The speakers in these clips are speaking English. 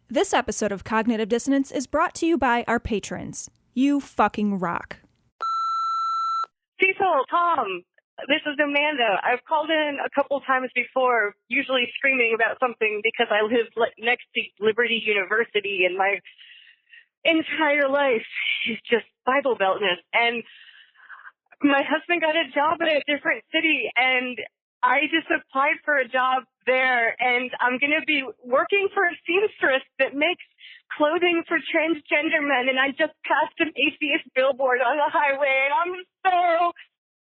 This episode of Cognitive Dissonance is brought to you by our patrons. You fucking rock. Cecil, Tom, this is Amanda. I've called in a couple times before, usually screaming about something because I live next to Liberty University and my entire life is just Bible Beltness. And my husband got a job in a different city and I just applied for a job there, and I'm going to be working for a seamstress that makes clothing for transgender men, and I just passed an atheist billboard on the highway, and I'm so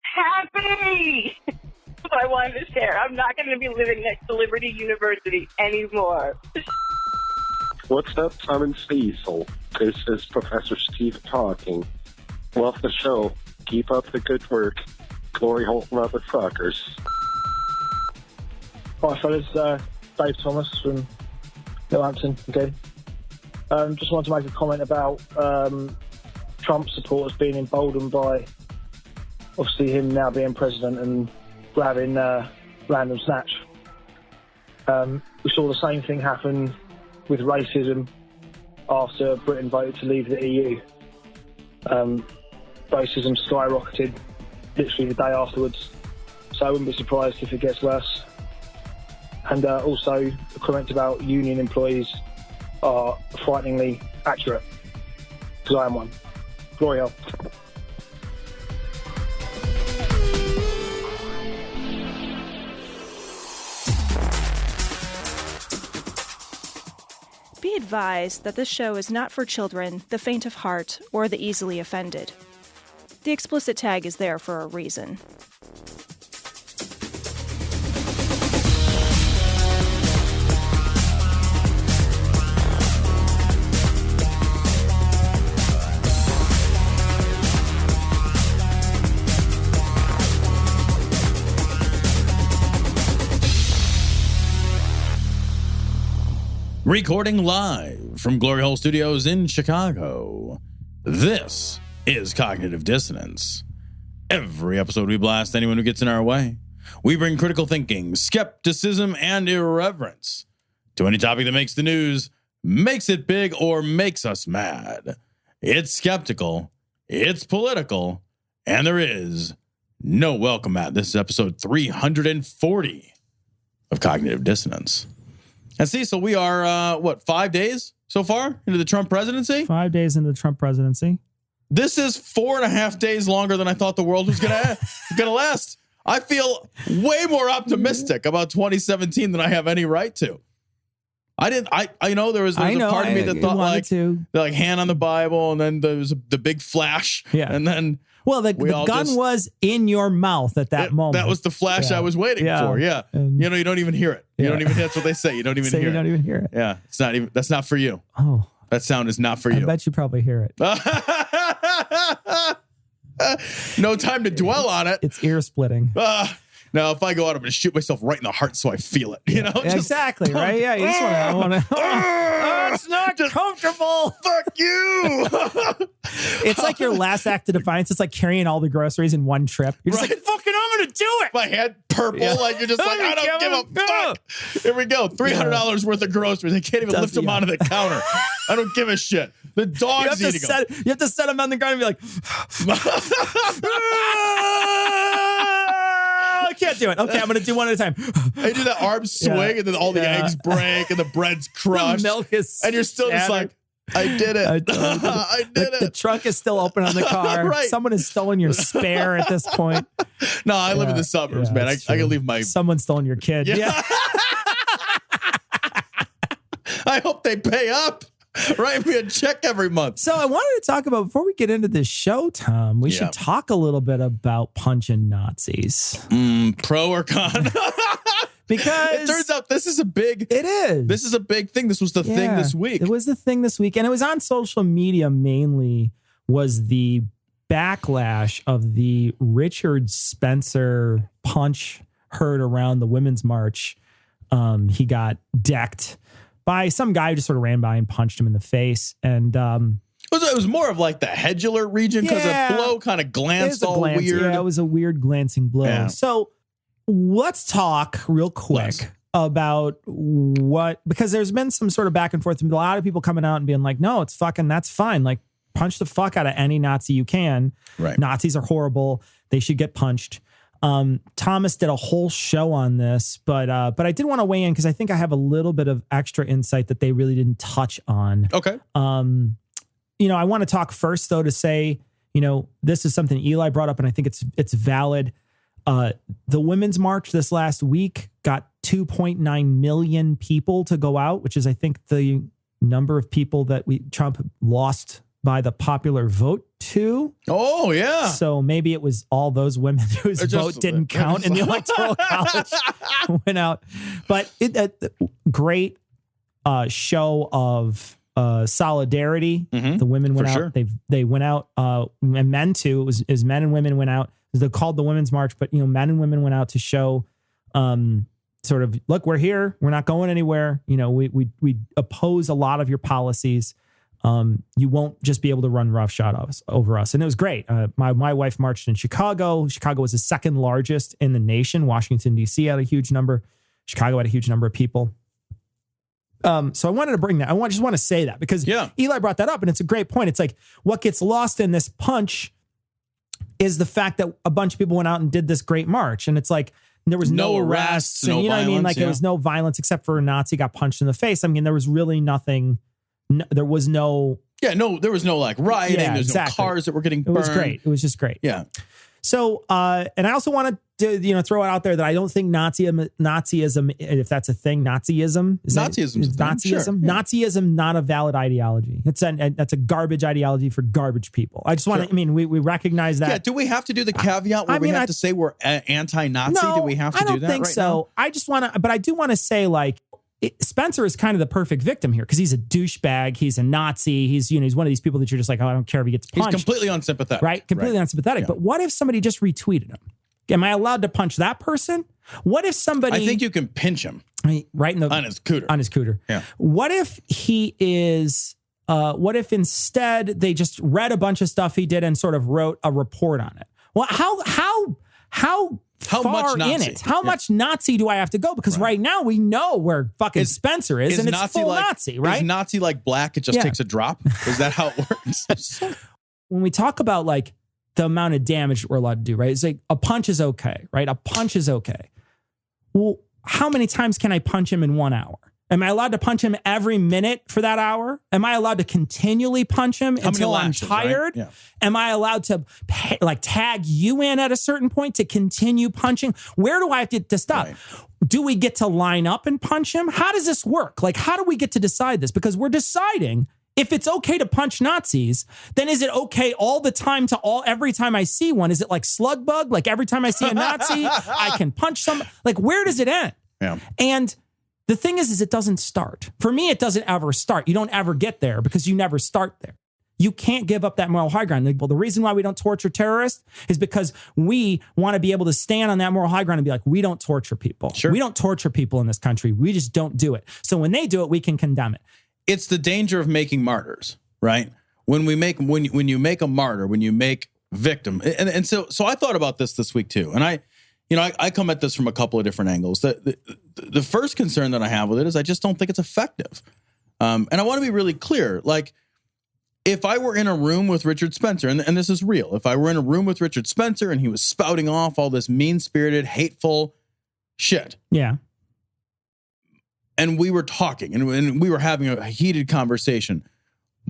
happy. So I wanted to share. I'm not going to be living next to Liberty University anymore. What's up, Tom and Cecil? This is Professor Steve talking. Love the show. Keep up the good work. Glory hole motherfuckers. Hi fellas, Dave Thomas from Blatant again. Just wanted to make a comment about Trump supporters being emboldened by obviously him now being president and grabbing random snatch. We saw the same thing happen with racism after Britain voted to leave the EU. Racism skyrocketed literally the day afterwards, so I wouldn't be surprised if it gets worse. And also, the comments about union employees are frighteningly accurate, because I am one. Glory hell. Be advised that this show is not for children, the faint of heart, or the easily offended. The explicit tag is there for a reason. Recording live from Glory Hole Studios in Chicago, this is Cognitive Dissonance. Every episode we blast anyone who gets in our way. We bring critical thinking, skepticism, and irreverence to any topic that makes the news, makes it big, or makes us mad. It's skeptical, it's political, and there is no welcome mat. This is episode 340 of Cognitive Dissonance. And Cecil, we are, 5 days so far into the Trump presidency? 5 days into the Trump presidency. This is 4.5 days longer than I thought the world was gonna last. I feel way more optimistic about 2017 than I have any right to. I know there was a part of me that thought like hand on the Bible, and then there was the big flash. Yeah. And then the gun was in your mouth at that moment. That was the flash I was waiting for. Yeah. And, you don't even hear it. You don't even, that's what they say. You don't even hear it. You don't even hear it. Yeah. It's not even, that's not for you. Oh. That sound is not for you. I bet you probably hear it. No time to dwell on it. It's ear splitting. Now, if I go out, I'm going to shoot myself right in the heart so I feel it. You know, exactly, right? Yeah, you just want to. It's not comfortable. Fuck you. It's like your last act of defiance. It's like carrying all the groceries in one trip. You're just like, fucking, I'm going to do it. My head purple, like you're just like, I don't give a fuck. Here we go, $300 worth of groceries. I can't even lift them onto the counter. I don't give a shit. The dog's eating them. You have to set them on the ground and be like, I can't do it. Okay, I'm going to do one at a time. I do that arm swing, and then all the eggs break, and the bread's crushed. The milk is and you're still just like, I did it. I did it. The trunk is still open on the car. Right. Someone has stolen your spare at this point. No, I live in the suburbs, man. I can leave my... Someone's stolen your kid. Yeah. I hope they pay up. Write me a check every month. So I wanted to talk about, before we get into this show, Tom, we should talk a little bit about punching Nazis. Pro or con? Because it turns out this is a big... It is. This is a big thing. This was the thing this week. It was the thing this week. And it was on social media mainly, was the backlash of the Richard Spencer punch heard around the Women's March. He got decked by some guy who just sort of ran by and punched him in the face. And it was more of like the hedular region, because a blow kind of glanced all weird. Yeah, it was a weird glancing blow. Yeah. So let's talk real quick about what, because there's been some sort of back and forth, and a lot of people coming out and being like, no, it's fucking, that's fine. Like, punch the fuck out of any Nazi you can. Right. Nazis are horrible. They should get punched. Thomas did a whole show on this, but I did want to weigh in because I think I have a little bit of extra insight that they really didn't touch on. Okay. I want to talk first, though, to say, this is something Eli brought up, and I think it's valid. The Women's March this last week got 2.9 million people to go out, which is, I think, the number of people that Trump lost by the popular vote to. Oh, yeah. So maybe it was all those women whose vote didn't count in the Electoral College went out. But great show of solidarity. Mm-hmm. The women went out. Sure. They went out, and men too. It was men and women went out. They're called the Women's March, but men and women went out to show sort of, look, we're here. We're not going anywhere. We oppose a lot of your policies. You won't just be able to run roughshod over us. And it was great. My wife marched in Chicago. Chicago was the second largest in the nation. Washington, D.C. had a huge number. Chicago had a huge number of people. So I wanted to bring that. I just want to say that because Eli brought that up, and it's a great point. It's like what gets lost in this punch is the fact that a bunch of people went out and did this great march. And it's like there was no arrests. And you know what I mean? Like there was no violence except for a Nazi got punched in the face. I mean, there was really nothing. There was no like rioting. There's no cars that were getting burned. It was great. It was just great. Yeah. So, and I also wanted to, throw it out there that I don't think Nazism, if that's a thing, Nazism. Nazism, not a valid ideology. That's a garbage ideology for garbage people. I just want to, we recognize that. Yeah. Do we have to do the caveat where we have to say we're anti-Nazi? No, do we have to do that? I don't think so. Now? I just want to, but I do want to say Spencer is kind of the perfect victim here because he's a douchebag. He's a Nazi. He's one of these people that you're just like, oh, I don't care if he gets punched. He's completely unsympathetic. Right? Completely unsympathetic. Yeah. But what if somebody just retweeted him? Am I allowed to punch that person? What if somebody... I think you can pinch him. Right on his cooter. On his cooter. Yeah. What if he is... what if instead they just read a bunch of stuff he did and sort of wrote a report on it? Well, how far much Nazi? In it? How much Nazi do I have to go? Because right now we know where fucking Spencer is and it's Nazi full Nazi, right? Is Nazi like black? It just takes a drop? Is that how it works? When we talk about the amount of damage that we're allowed to do, right? It's like a punch is okay, right? A punch is okay. Well, how many times can I punch him in 1 hour? Am I allowed to punch him every minute for that hour? Am I allowed to continually punch him until I'm tired? Right? Yeah. Am I allowed to tag you in at a certain point to continue punching? Where do I have to stop? Right. Do we get to line up and punch him? How does this work? How do we get to decide this? Because we're deciding if it's okay to punch Nazis, then is it okay all the time every time I see one? Is it like slug bug? Like every time I see a Nazi, I can punch somebody? Where does it end? Yeah. And the thing is it doesn't start. For me, it doesn't ever start. You don't ever get there because you never start there. You can't give up that moral high ground. Well, the reason why we don't torture terrorists is because we want to be able to stand on that moral high ground and be like, we don't torture people. Sure. We don't torture people in this country. We just don't do it. So when they do it, we can condemn it. It's the danger of making martyrs, right? When you make a martyr, when you make victim. And so I thought about this week too. And I come at this from a couple of different angles. The first concern that I have with it is I just don't think it's effective. And I want to be really clear. If I were in a room with Richard Spencer, and this is real, if I were in a room with Richard Spencer and he was spouting off all this mean-spirited, hateful shit. Yeah. And we were talking and we were having a heated conversation.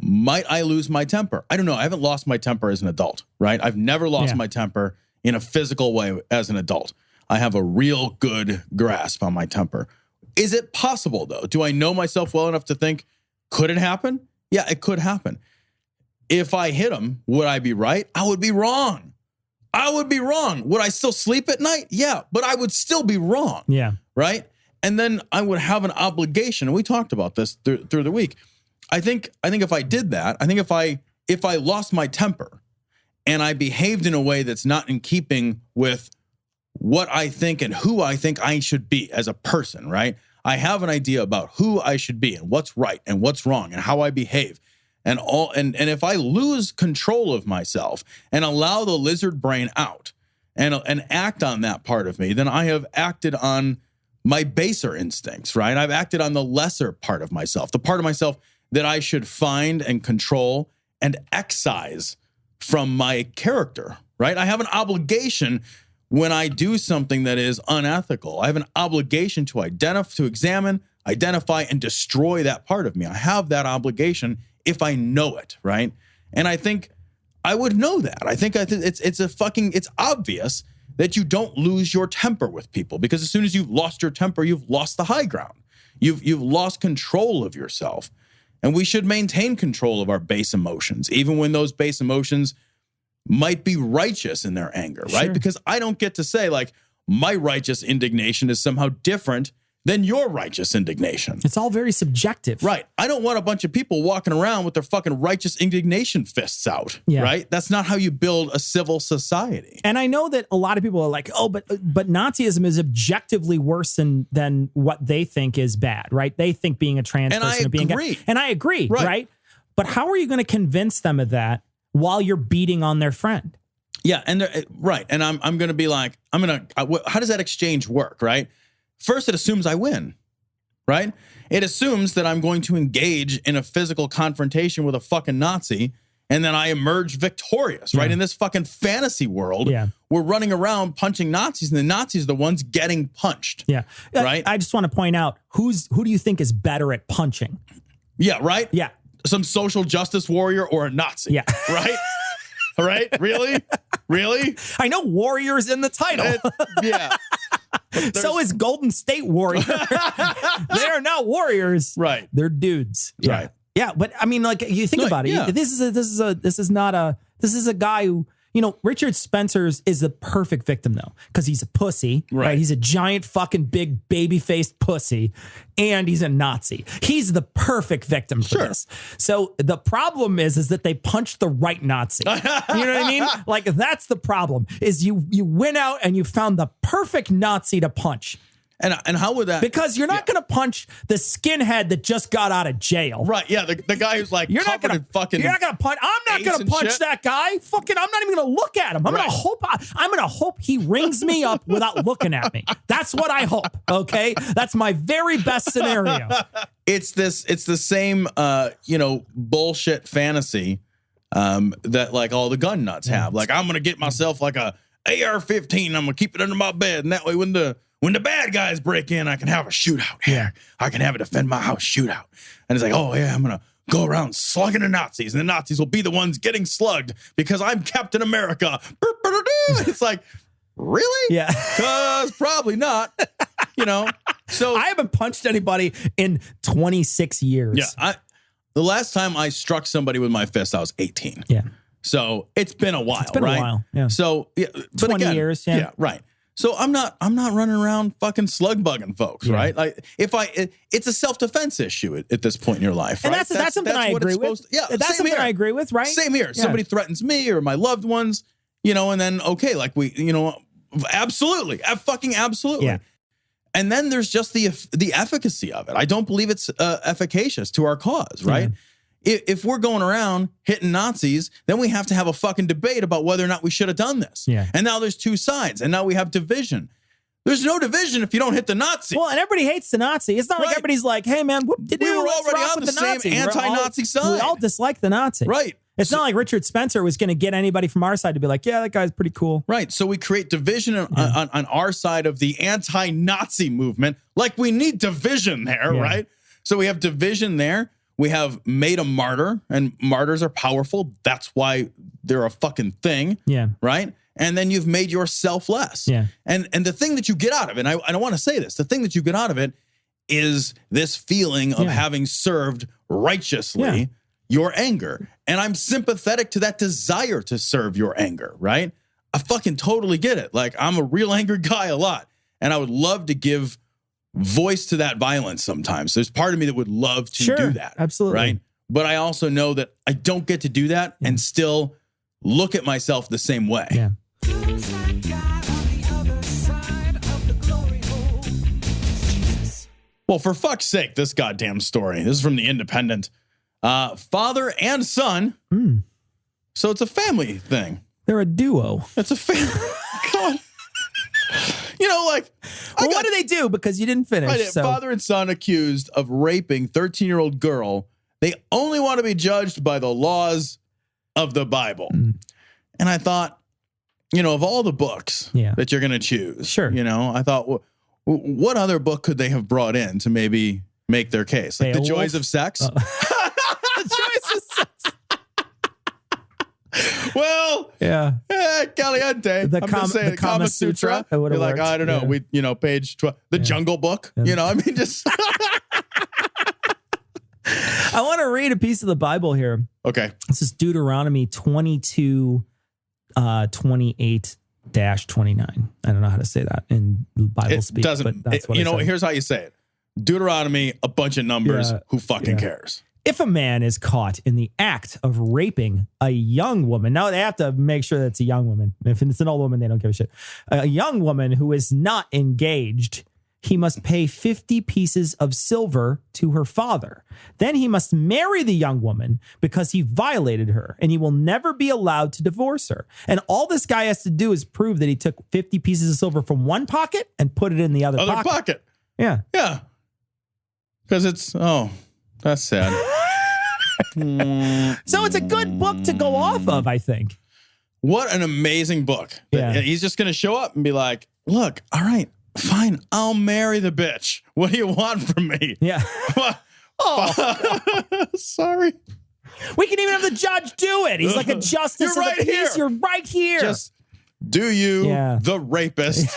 Might I lose my temper? I don't know. I haven't lost my temper as an adult, right? I've never lost my temper in a physical way as an adult. I have a real good grasp on my temper. Is it possible, though? Do I know myself well enough to think, could it happen? Yeah, it could happen. If I hit him, would I be right? I would be wrong. Would I still sleep at night? Yeah, but I would still be wrong. Yeah. Right? And then I would have an obligation. And we talked about this through the week. I think if I did that, I think if I lost my temper and I behaved in a way that's not in keeping with what I think and who I think I should be as a person, right? I have an idea about who I should be and what's right and what's wrong and how I behave. And if I lose control of myself and allow the lizard brain out and act on that part of me, then I have acted on my baser instincts, right? I've acted on the lesser part of myself, the part of myself that I should find and control and excise from my character, right? I have an obligation when I do something that is unethical. I have an obligation to examine, identify, and destroy that part of me. I have that obligation if I know it, right? And I think I would know that. I think it's obvious that you don't lose your temper with people, because as soon as you've lost your temper, you've lost the high ground. You've lost control of yourself. And we should maintain control of our base emotions, even when those base emotions might be righteous in their anger, right? Sure. Because I don't get to say, like, my righteous indignation is somehow different than your righteous indignation. It's all very subjective. Right. I don't want a bunch of people walking around with their fucking righteous indignation fists out, Yeah. right? That's not how you build a civil society. And I know that a lot of people are like, oh, but Nazism is objectively worse than what they think is bad, right? They think being a trans person being gay. And I agree, right? But how are you going to convince them of that while you're beating on their friend? Yeah, and right. And I'm going to be like, how does that exchange work, right? First, it assumes I win, right? It assumes that I'm going to engage in a physical confrontation with a fucking Nazi, and then I emerge victorious, right? In this fucking fantasy world, we're running around punching Nazis, and the Nazis are the ones getting punched. Yeah, right. I just want to point out who do you think is better at punching? Yeah, right. Yeah, some social justice warrior or a Nazi. Yeah, right. All right, really? I know warrior's in the title. Yeah. So is Golden State Warrior. They are not warriors. Right. They're dudes. Yeah. Right. Yeah, but I mean, like, you think about it. Yeah. This is a guy who, Richard Spencer's is the perfect victim, though, because he's a pussy, right? He's a giant fucking big baby-faced pussy, and he's a Nazi. He's the perfect victim for this. So the problem is that they punched the right Nazi. You know what I mean? Like, that's the problem, is you went out and you found the perfect Nazi to punch. And how would that? Because you're not going to punch the skinhead that just got out of jail. Right. Yeah. The guy who's like, you're not going to fucking. You're not going to punch. I'm not going to punch that guy. Fucking. I'm not even going to look at him. I'm going to hope he rings me up without looking at me. That's what I hope. Okay. That's my very best scenario. It's the same, bullshit fantasy that like all the gun nuts have. Like, I'm going to get myself like a AR-15. I'm going to keep it under my bed. And that way, when the bad guys break in, I can have a shootout. Yeah, I can have a defend my house shootout. And it's like, oh yeah, I'm going to go around slugging the Nazis, and the Nazis will be the ones getting slugged because I'm Captain America. It's like, really? Yeah. Because probably not, So I haven't punched anybody in 26 years. Yeah. The last time I struck somebody with my fist, I was 18. Yeah. So it's been a while, It's been right? a while, yeah. So, yeah, but 20 years, yeah. Yeah, right. So I'm not running around fucking slug bugging folks, right? Like it's a self-defense issue at this point in your life, right? And that's something I agree with. Yeah, that's something I agree with, right? Same here. Yeah. Somebody threatens me or my loved ones, and then like absolutely, fucking absolutely. Yeah. And then there's just the efficacy of it. I don't believe it's efficacious to our cause, right? Yeah. If we're going around hitting Nazis, then we have to have a fucking debate about whether or not we should have done this. Yeah. And now there's two sides, and now we have division. There's no division if you don't hit the Nazi. Well, and everybody hates the Nazi. It's not like everybody's like, hey, man, whoop-de-doo, we were let's already rock on with the same Nazi. anti-Nazi side. We all dislike the Nazi. Right. It's not like Richard Spencer was going to get anybody from our side to be like, yeah, that guy's pretty cool. Right. So we create division on our side of the anti-Nazi movement. Like, we need division there, right? So we have division there. We have made a martyr, and martyrs are powerful. That's why they're a fucking thing. Yeah. Right. And then you've made yourself less. Yeah. And the thing that you get out of it, and I don't want to say this, the thing that you get out of it is this feeling of having served righteously your anger. And I'm sympathetic to that desire to serve your anger, right? I fucking totally get it. Like, I'm a real angry guy a lot, and I would love to give voice to that violence sometimes. There's part of me that would love to do that. Absolutely. Right. But I also know that I don't get to do that and still look at myself the same way. Yeah. Well, for fuck's sake, this goddamn story. This is from The Independent. Father and son. So it's a family thing. They're a duo. It's a family. God. You know, like, well, what do they do? Because you didn't finish. Right, So. father and son accused of raping 13-year-old girl. They only want to be judged by the laws of the Bible. And I thought, you know, of all the books that you're going to choose, sure. You know, I thought, what other book could they have brought in to maybe make their case? Like Beowulf? The Joys of Sex? The Joys of Sex. Well, Kellyanne, I'm just saying, the Kama Sutra. You're like, I don't know, page 12, the Jungle Book. You know, I mean, just. I want to read a piece of the Bible here. Okay. This is Deuteronomy 22, 28-29. I don't know how to say that in Bible speak. But that's what here's how you say it. Deuteronomy, a bunch of numbers. Who fucking cares? If a man is caught in the act of raping a young woman, now they have to make sure that it's a young woman. If it's an old woman, they don't give a shit. A young woman who is not engaged, he must pay 50 pieces of silver to her father. Then he must marry the young woman because he violated her, and he will never be allowed to divorce her. And all this guy has to do is prove that he took 50 pieces of silver from one pocket and put it in the other pocket. Yeah. Yeah. Because that's sad. So it's a good book to go off of, I think. What an amazing book. Yeah. He's just going to show up and be like, look, all right, fine, I'll marry the bitch. What do you want from me? Yeah. Sorry. We can even have the judge do it. He's like a justice of the peace. You're right here. Just do you, the rapist,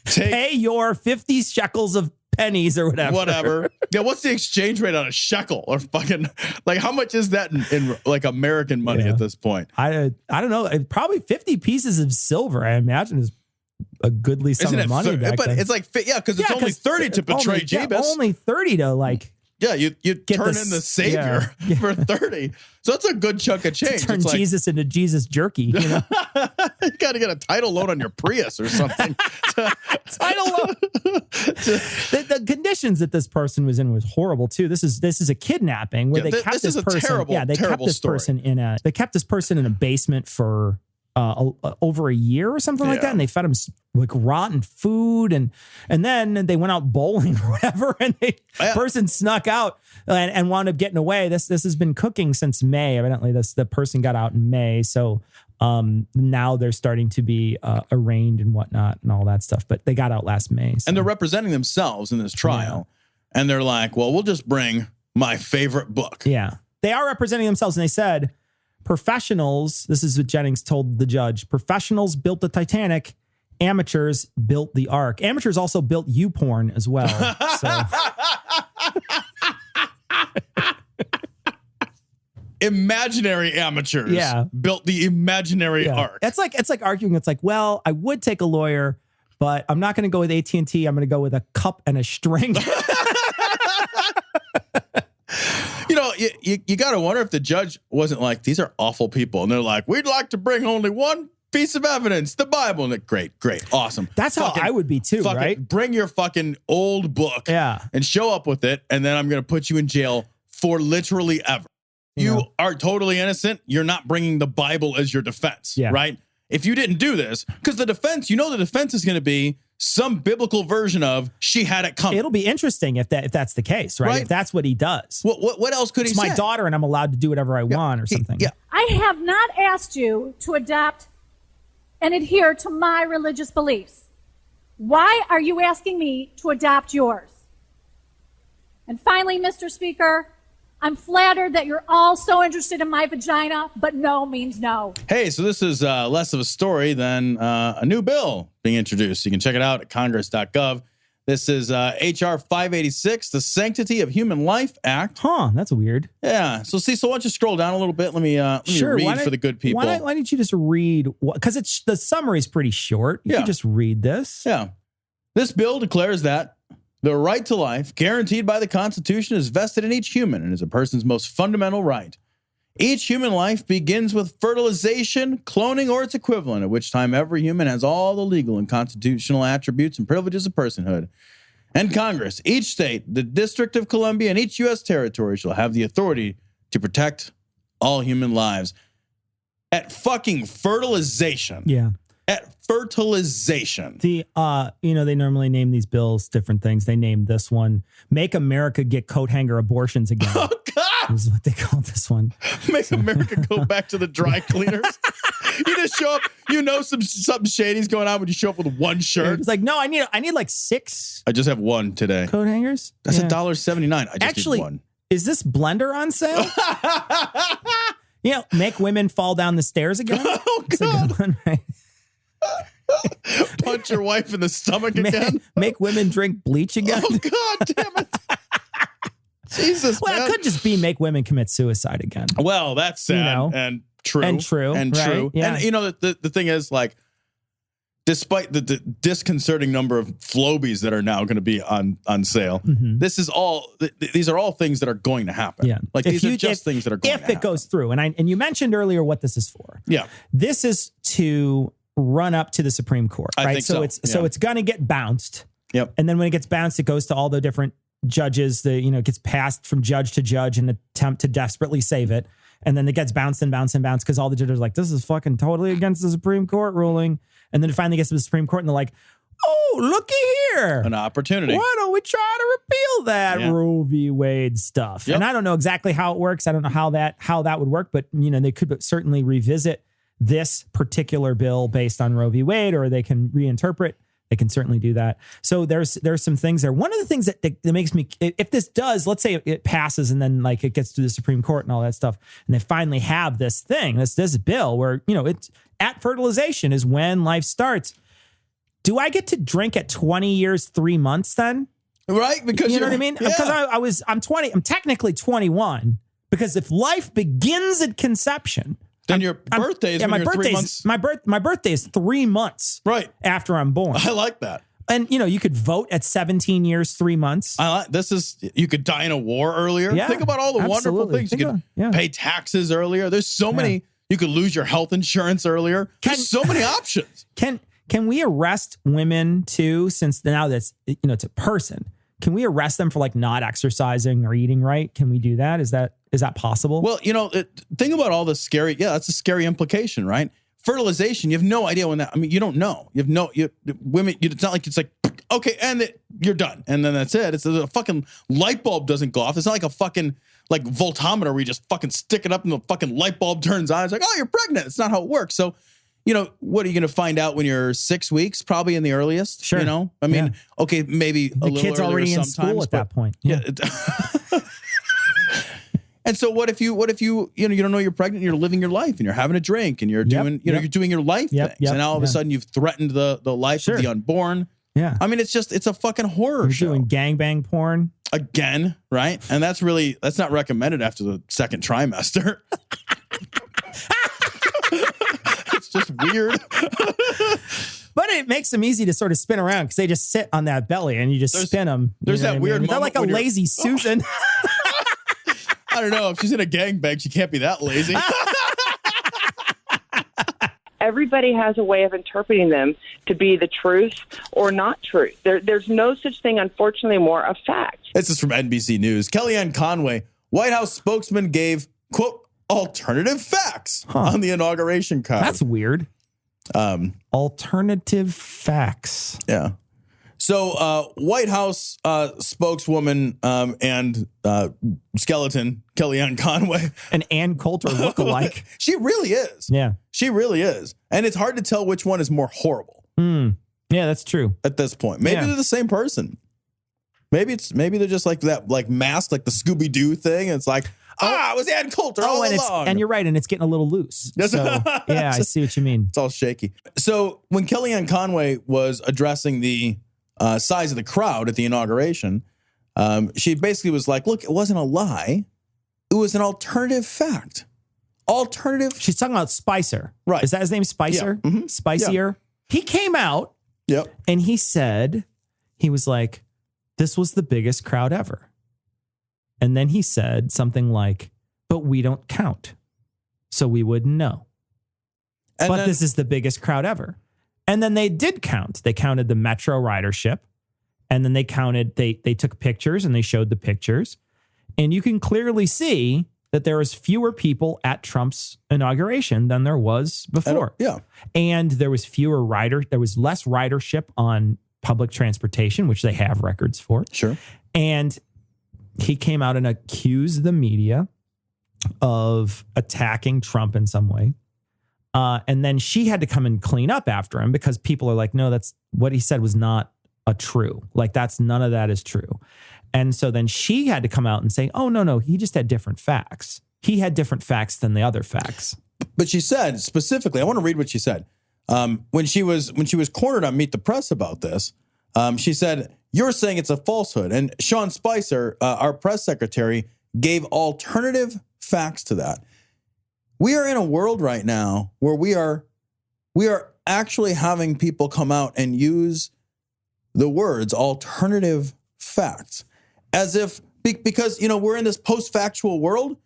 pay your 50 shekels of pennies or whatever. Yeah, what's the exchange rate on a shekel or fucking, like, how much is that in like American money at this point? I don't know. Probably 50 pieces of silver, I imagine, is a goodly sum of money back but then. it's like, because it's only 30 to betray Jebus. Only 30 to like. Yeah, you turn in the savior for 30. So it's a good chunk of change. Turn Jesus into Jesus jerky. You know? You got to get a title loan on your Prius or something. Title loan. The conditions that this person was in was horrible too. This is a kidnapping where they kept this person. They kept this person in a basement for over a year or something like that, and they fed him like rotten food, and then they went out bowling or whatever, and person snuck out and wound up getting away. This has been cooking since May. Evidently, the person got out in May, so now they're starting to be arraigned and whatnot and all that stuff. But they got out last May, so. And they're representing themselves in this trial, and they're like, "Well, we'll just bring my favorite book." Yeah, they are representing themselves, and they said, professionals, this is what Jennings told the judge, professionals built the Titanic, amateurs built the Ark. Amateurs also built YouPorn as well. So. Imaginary amateurs built the imaginary Ark. It's like arguing. It's like, well, I would take a lawyer, but I'm not going to go with AT&T. I'm going to go with a cup and a string. You know, you got to wonder if the judge wasn't like, these are awful people. And they're like, we'd like to bring only one piece of evidence, the Bible. And great, awesome. That's how I would be too, right? Bring your fucking old book and show up with it. And then I'm going to put you in jail for literally ever. You are totally innocent. You're not bringing the Bible as your defense, right? If you didn't do this, because the defense is going to be some biblical version of she had it coming. It'll be interesting if that's the case, right? If that's what he does. What else could he say? It's my daughter and I'm allowed to do whatever I want or something. I have not asked you to adopt and adhere to my religious beliefs. Why are you asking me to adopt yours? And finally, Mr. Speaker, I'm flattered that you're all so interested in my vagina, but no means no. Hey, so this is less of a story than a new bill being introduced. You can check it out at congress.gov. This is H.R. 586, the Sanctity of Human Life Act. That's weird. Yeah. So, Cecil, why don't you scroll down a little bit? Let me read for the good people. Why don't you just read? Because the summary is pretty short. You can just read this. Yeah. This bill declares that the right to life, guaranteed by the Constitution, is vested in each human and is a person's most fundamental right. Each human life begins with fertilization, cloning, or its equivalent, at which time every human has all the legal and constitutional attributes and privileges of personhood. And Congress, each state, the District of Columbia, and each U.S. territory shall have the authority to protect all human lives. At fucking fertilization. Yeah. at fertilization. The they normally name these bills different things. They named this one "Make America Get Coat Hanger Abortions Again." Oh God! Is what they called this one. Make America go back to the dry cleaners. You just show up. Something shady's going on when you show up with one shirt. It's like, no, I need like 6. I just have one today. Coat hangers. That's $1.79. I just Actually, need one. Is this blender on sale? Make women fall down the stairs again. Oh That's a good one, right? Punch your wife in the stomach again. Make women drink bleach again. Oh God damn it! Jesus, well, man. It could just be make women commit suicide again. Well, that's sad and true. Right? Yeah. And the thing is, like, despite the disconcerting number of Flobies that are now going to be on sale, this is all. These are all things that are going to happen. Yeah, like these are just things that are going to happen. If it goes through, and you mentioned earlier what this is for. Yeah, this is to run up to the Supreme Court, right? I think so. It's going to get bounced. Yep. And then when it gets bounced, it goes to all the different judges. It gets passed from judge to judge in an attempt to desperately save it. And then it gets bounced and bounced and bounced because all the judges are like, this is fucking totally against the Supreme Court ruling. And then it finally gets to the Supreme Court and they're like, oh, looky here. An opportunity. Why don't we try to repeal that Roe v. Wade stuff? Yep. And I don't know exactly how it works. I don't know how that would work, but they could certainly revisit this particular bill based on Roe v. Wade, or they can reinterpret. They can certainly do that. So there's some things there. One of the things that makes me, if this does, let's say it passes and then like it gets to the Supreme Court and all that stuff, and they finally have this thing, this bill where, it's at fertilization is when life starts. Do I get to drink at 20 years, 3 months then? Right. Because you know what I mean? Yeah. Because I'm 20, I'm technically 21 because if life begins at conception, then your birthday is when you're 3 months. My birthday is 3 months after I'm born. I like that. And you could vote at 17 years, 3 months. You could die in a war earlier. Yeah, think about all the wonderful things. You could pay taxes earlier. There's so many. You could lose your health insurance earlier. There's so many options. Can we arrest women too? Since now that's it's a person. Can we arrest them for like not exercising or eating right? Can we do that? Is that possible? Well, think about all the scary. Yeah, that's a scary implication, right? Fertilization. You have no idea when that. I mean, you don't know. Women. It's not like it's like okay, and you're done, and then that's it. It's a fucking light bulb doesn't go off. It's not like a fucking like voltometer where you just fucking stick it up and the fucking light bulb turns on. It's like, oh, you're pregnant. It's not how it works. So. What are you going to find out when you're 6 weeks? Probably in the earliest. Sure. I mean, okay, maybe the little kid's earlier already in sometimes, school at that point. Yeah. And so what if you you don't know you're pregnant and you're living your life and you're having a drink and you're doing you're doing your life things and all of a sudden you've threatened the life of the unborn. Yeah. I mean, it's a fucking horror show. Doing gangbang porn again, right? And that's not recommended after the second trimester. It's just weird. But it makes them easy to sort of spin around because they just sit on that belly and you just spin them. There's that weird moment. They're like a lazy Susan. I don't know. If she's in a gangbang, she can't be that lazy. Everybody has a way of interpreting them to be the truth or not truth. There's no such thing, unfortunately, more of fact. This is from NBC News. Kellyanne Conway, White House spokesman, gave, quote, alternative facts on the inauguration card. That's weird. Alternative facts. Yeah. So White House spokeswoman and skeleton Kellyanne Conway. An Ann Coulter lookalike. She really is. Yeah. She really is. And it's hard to tell which one is more horrible. Yeah, that's true. At this point. Maybe they're the same person. Maybe they're just like that, like masked, like the Scooby-Doo thing. And it's like, it was Ann Coulter all along. And you're right, and it's getting a little loose. So, yeah, I see what you mean. It's all shaky. So when Kellyanne Conway was addressing the size of the crowd at the inauguration, she basically was like, look, it wasn't a lie. It was an alternative fact. Alternative. She's talking about Spicer. Right. Is that his name, Spicer? Yeah. Mm-hmm. Spicier? Yeah. He came out and he said, he was like, this was the biggest crowd ever. And then he said something like, but we don't count, so we wouldn't know. But this is the biggest crowd ever. And then they did count. They counted the metro ridership. And then they counted, they took pictures and they showed the pictures. And you can clearly see that there was fewer people at Trump's inauguration than there was before. Yeah. And there was there was less ridership on public transportation, which they have records for. Sure. And he came out and accused the media of attacking Trump in some way. And then she had to come and clean up after him because people are like, no, that's what he said was not true. Like none of that is true. And so then she had to come out and say, oh, no, he just had different facts. He had different facts than the other facts. But she said specifically, I want to read what she said. When she was cornered on Meet the Press about this, she said, you're saying it's a falsehood. And Sean Spicer, our press secretary, gave alternative facts to that. We are in a world right now where we are actually having people come out and use the words alternative facts as if because we're in this post-factual world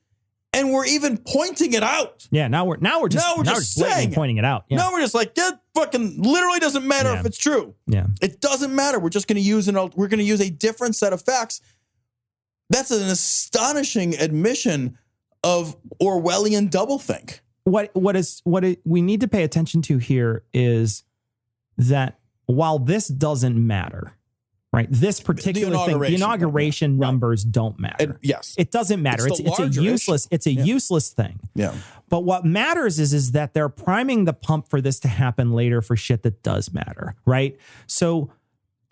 and we're even pointing it out. Yeah, now we're just saying pointing it out. Yeah. Now we're just like, that fucking literally doesn't matter if it's true. Yeah. It doesn't matter. We're just going to use a different set of facts. That's an astonishing admission of Orwellian doublethink. What we need to pay attention to here is that while this doesn't matter, right? This particular thing, the inauguration numbers don't matter. Yes, it doesn't matter. It's a useless thing. Yeah. But what matters is that they're priming the pump for this to happen later for shit that does matter, right? So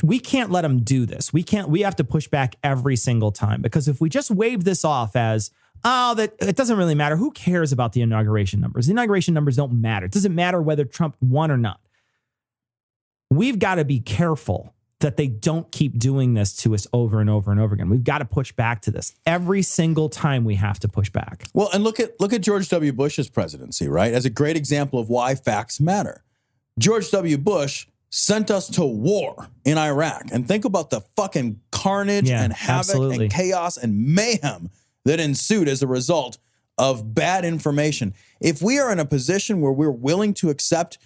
we can't let them do this. We have to push back every single time, because if we just wave this off as, that it doesn't really matter. Who cares about the inauguration numbers? The inauguration numbers don't matter. It doesn't matter whether Trump won or not. We've got to be careful that they don't keep doing this to us over and over and over again. We've got to push back to this. Every single time we have to push back. Well, and look at George W. Bush's presidency, right? As a great example of why facts matter. George W. Bush sent us to war in Iraq. And think about the fucking carnage and havoc and chaos and mayhem that ensued as a result of bad information. If we are in a position where we're willing to accept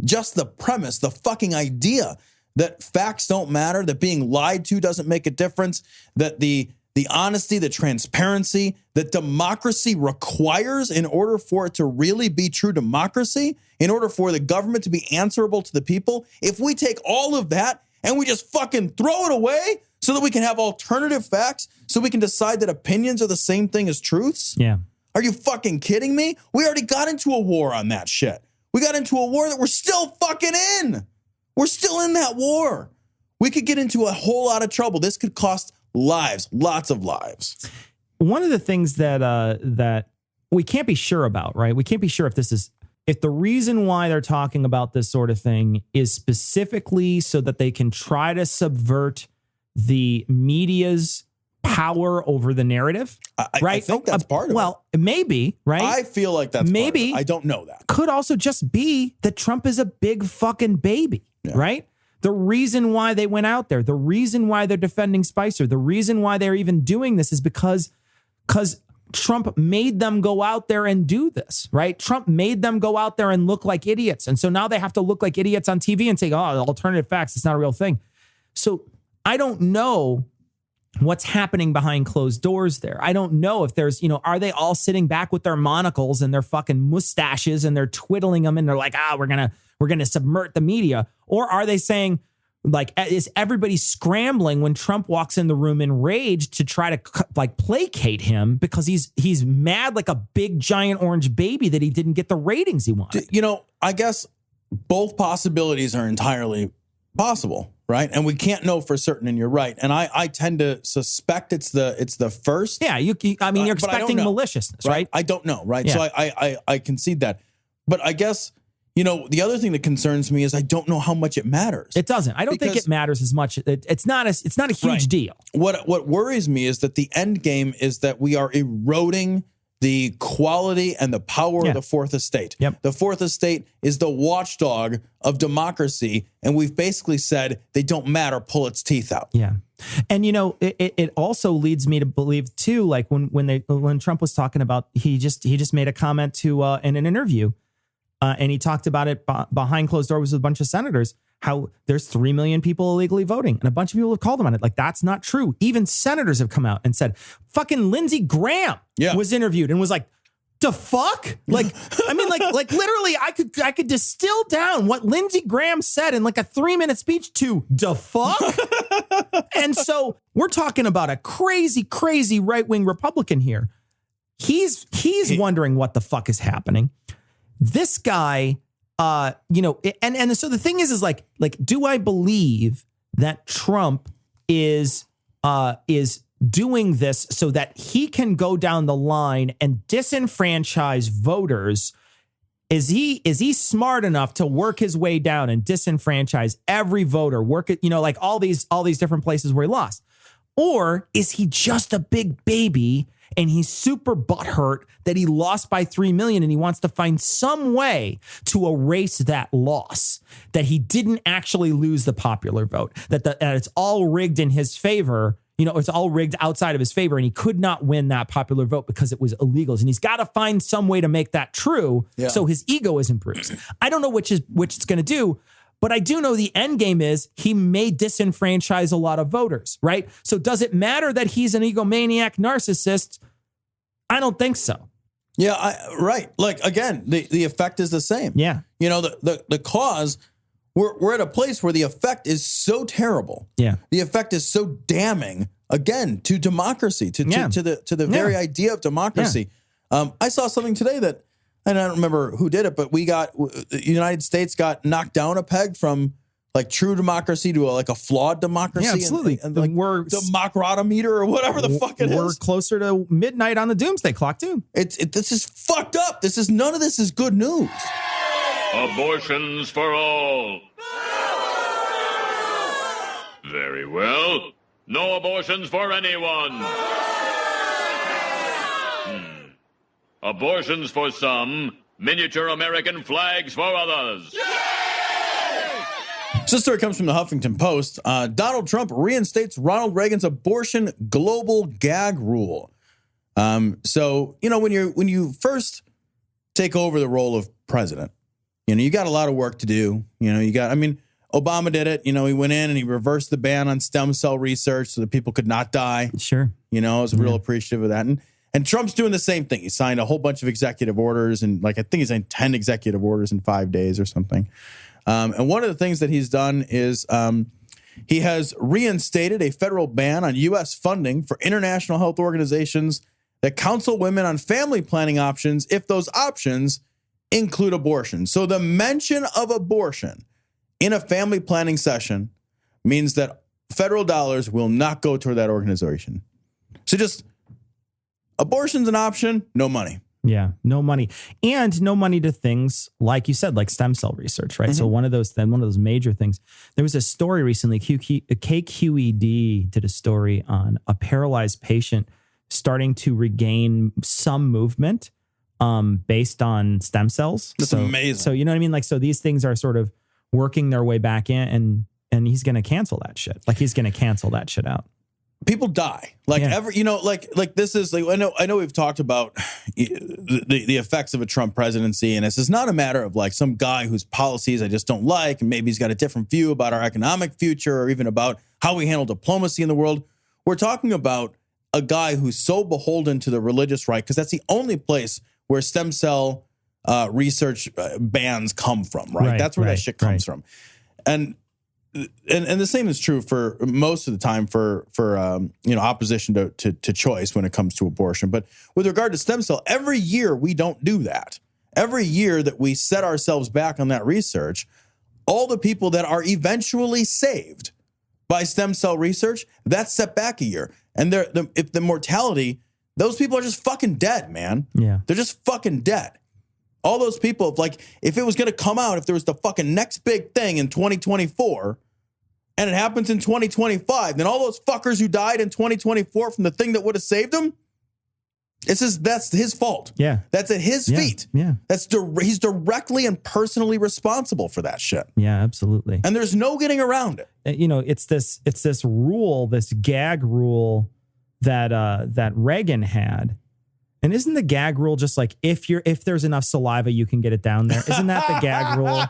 just the premise, the fucking idea that facts don't matter, that being lied to doesn't make a difference, that the honesty, the transparency that democracy requires in order for it to really be true democracy, in order for the government to be answerable to the people, if we take all of that and we just fucking throw it away so that we can have alternative facts, so we can decide that opinions are the same thing as truths? Yeah. Are you fucking kidding me? We already got into a war on that shit. We got into a war that we're still fucking in. We're still in that war. We could get into a whole lot of trouble. This could cost lives, lots of lives. One of the things that we can't be sure about, right? We can't be sure if the reason why they're talking about this sort of thing is specifically so that they can try to subvert the media's power over the narrative, right? I think that's part of it. Well, maybe, right? I feel like that's maybe. Part of it. I don't know that. Could also just be that Trump is a big fucking baby, right? The reason why they went out there, the reason why they're defending Spicer, the reason why they're even doing this is because Trump made them go out there and do this, right? Trump made them go out there and look like idiots. And so now they have to look like idiots on TV and say, oh, alternative facts, it's not a real thing. So I don't know what's happening behind closed doors there. I don't know if there's, are they all sitting back with their monocles and their fucking mustaches and they're twiddling them and they're like, we're going to subvert the media? Or are they saying, like, is everybody scrambling when Trump walks in the room in rage to try to placate him because he's mad like a big giant orange baby that he didn't get the ratings he wanted? I guess both possibilities are entirely possible, right? And we can't know for certain, and you're right. And I tend to suspect it's the first. Yeah, you're expecting maliciousness, right? I don't know, right? Yeah. So I concede that. But I guess, the other thing that concerns me is I don't know how much it matters. It doesn't. I don't think it matters as much. It's not a huge deal. What worries me is that the end game is that we are eroding the quality and the power of the Fourth Estate. Yep. The Fourth Estate is the watchdog of democracy, and we've basically said they don't matter, pull its teeth out. Yeah. And, it also leads me to believe, too, like when Trump was talking about, he just made a comment to in an interview, and he talked about it behind closed doors with a bunch of senators, how there's 3 million people illegally voting, and a bunch of people have called them on it. Like, that's not true. Even senators have come out and said, fucking Lindsey Graham was interviewed and was like, the fuck? Like, I mean, like literally I could distill down what Lindsey Graham said in like a 3-minute speech to the fuck. And so we're talking about a crazy, crazy right-wing Republican here. He's wondering what the fuck is happening. This guy, you know, and so the thing is like, do I believe that Trump is doing this so that he can go down the line and disenfranchise voters? Is he smart enough to work his way down and disenfranchise every voter, work it, you know, like all these different places where he lost? Or is he just a big baby and he's super butthurt that he lost by 3 million and he wants to find some way to erase that loss, that he didn't actually lose the popular vote, that it's all rigged in his favor? You know, it's all rigged outside of his favor, and he could not win that popular vote because it was illegals. And he's got to find some way to make that true so his ego isn't bruised. I don't know which it's going to do, but I do know the end game is he may disenfranchise a lot of voters, right? So does it matter that he's an egomaniac narcissist? I don't think so. Yeah, right. Like, again, the effect is the same. Yeah. You know, the cause... We're at a place where the effect is so terrible. Yeah. The effect is so damning, again, to democracy, to the very idea of democracy. Yeah. I saw something today that, and I don't remember who did it, but the United States got knocked down a peg from like true democracy to a flawed democracy. Yeah, absolutely. And like we're democratometer or whatever the fuck it is. We're closer to midnight on the doomsday clock too. This is fucked up. None of this is good news. Abortions for all. Very well. No abortions for anyone. Abortions for some, miniature American flags for others. This story comes from the Huffington Post. Donald Trump reinstates Ronald Reagan's abortion global gag rule. So, you know, when you first take over the role of president, you know, you got a lot of work to do. You know, Obama did it. You know, he went in and he reversed the ban on stem cell research so that people could not die. Sure. You know, I was real appreciative of that. And Trump's doing the same thing. He signed a whole bunch of executive orders, and I think he signed 10 executive orders in 5 days or something. And one of the things that he's done is he has reinstated a federal ban on U.S. funding for international health organizations that counsel women on family planning options if those options include abortion. So the mention of abortion in a family planning session means that federal dollars will not go toward that organization. So just abortion's an option, no money. Yeah, no money. And no money to things, like you said, like stem cell research, right? Mm-hmm. So one of those major things, there was a story recently, KQED did a story on a paralyzed patient starting to regain some movement based on stem cells. That's amazing. So you know what I mean? Like, so these things are sort of working their way back in, and he's going to cancel that shit. Like, he's going to cancel that shit out. People die. Like this is like, I know we've talked about the effects of a Trump presidency, and this is not a matter of like some guy whose policies I just don't like, and maybe he's got a different view about our economic future or even about how we handle diplomacy in the world. We're talking about a guy who's so beholden to the religious right, because that's the only place where stem cell research bans come from, right? That's where that shit comes from. And the same is true for most of the time for opposition to choice when it comes to abortion. But with regard to stem cell, every year we don't do that. Every year that we set ourselves back on that research, all the people that are eventually saved by stem cell research, that's set back a year. And if the mortality, those people are just fucking dead, man. Yeah. They're just fucking dead. All those people, if it was going to come out, if there was the fucking next big thing in 2024 and it happens in 2025, then all those fuckers who died in 2024 from the thing that would have saved them, that's his fault. Yeah. That's at his feet. Yeah. He's directly and personally responsible for that shit. Yeah, absolutely. And there's no getting around it. You know, it's this rule, this gag rule that Reagan had. And isn't the gag rule just like if there's enough saliva, you can get it down there? Isn't that the gag rule?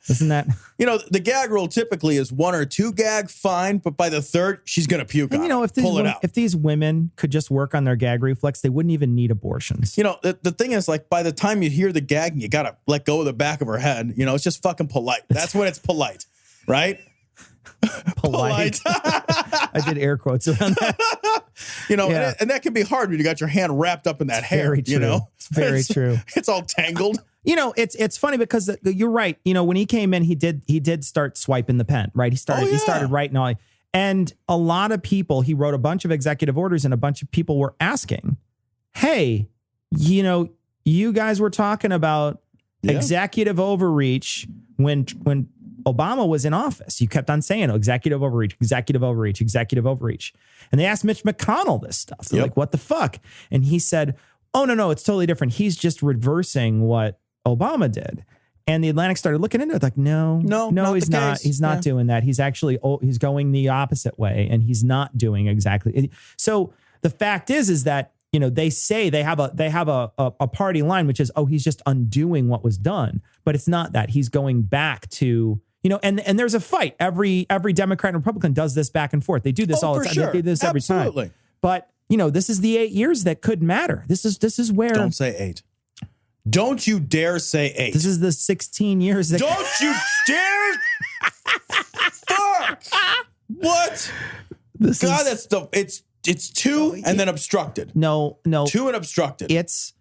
Isn't that? You know, the gag rule typically is 1 or 2 gag, fine, but by the 3rd, she's going to puke And on you know, it. if Pull it out. if these women could just work on their gag reflex, they wouldn't even need abortions. You know, the thing is, like, by the time you hear the gag, you got to let go of the back of her head. You know, it's just fucking polite. That's when it's polite, right? Polite. I did air quotes around that. You know, Yeah. and that can be hard when you got your hand wrapped up in that hair. Very true. You know, It's very true. It's all tangled. You know, it's funny because you're right. You know, when he came in, he did start swiping the pen, right? He started writing all. And a lot of people, he wrote a bunch of executive orders, and a bunch of people were asking, "Hey, you know, you guys were talking about executive overreach when Obama was in office. You kept on saying executive overreach, executive overreach, executive overreach." And they asked Mitch McConnell this stuff. They're like, "What the fuck?" And he said, "Oh, no, it's totally different. He's just reversing what Obama did." And the Atlantic started looking into it like, no, he's not. He's not doing that. He's actually, he's going the opposite way, and he's not doing exactly. So the fact is that, you know, they say they have a party line, which is, he's just undoing what was done. But it's not that. He's going back to, you know, and there's a fight. Every Democrat and Republican does this back and forth. They do this all the time. Sure. They do this every Absolutely. time. But, you know, this is the 8 years that could matter. This is where. Don't say 8. Don't you dare say 8. This is the 16 years that. Don't you dare. Fuck. What? That's the. It's 2 and then obstructed. No. 2 and obstructed. It's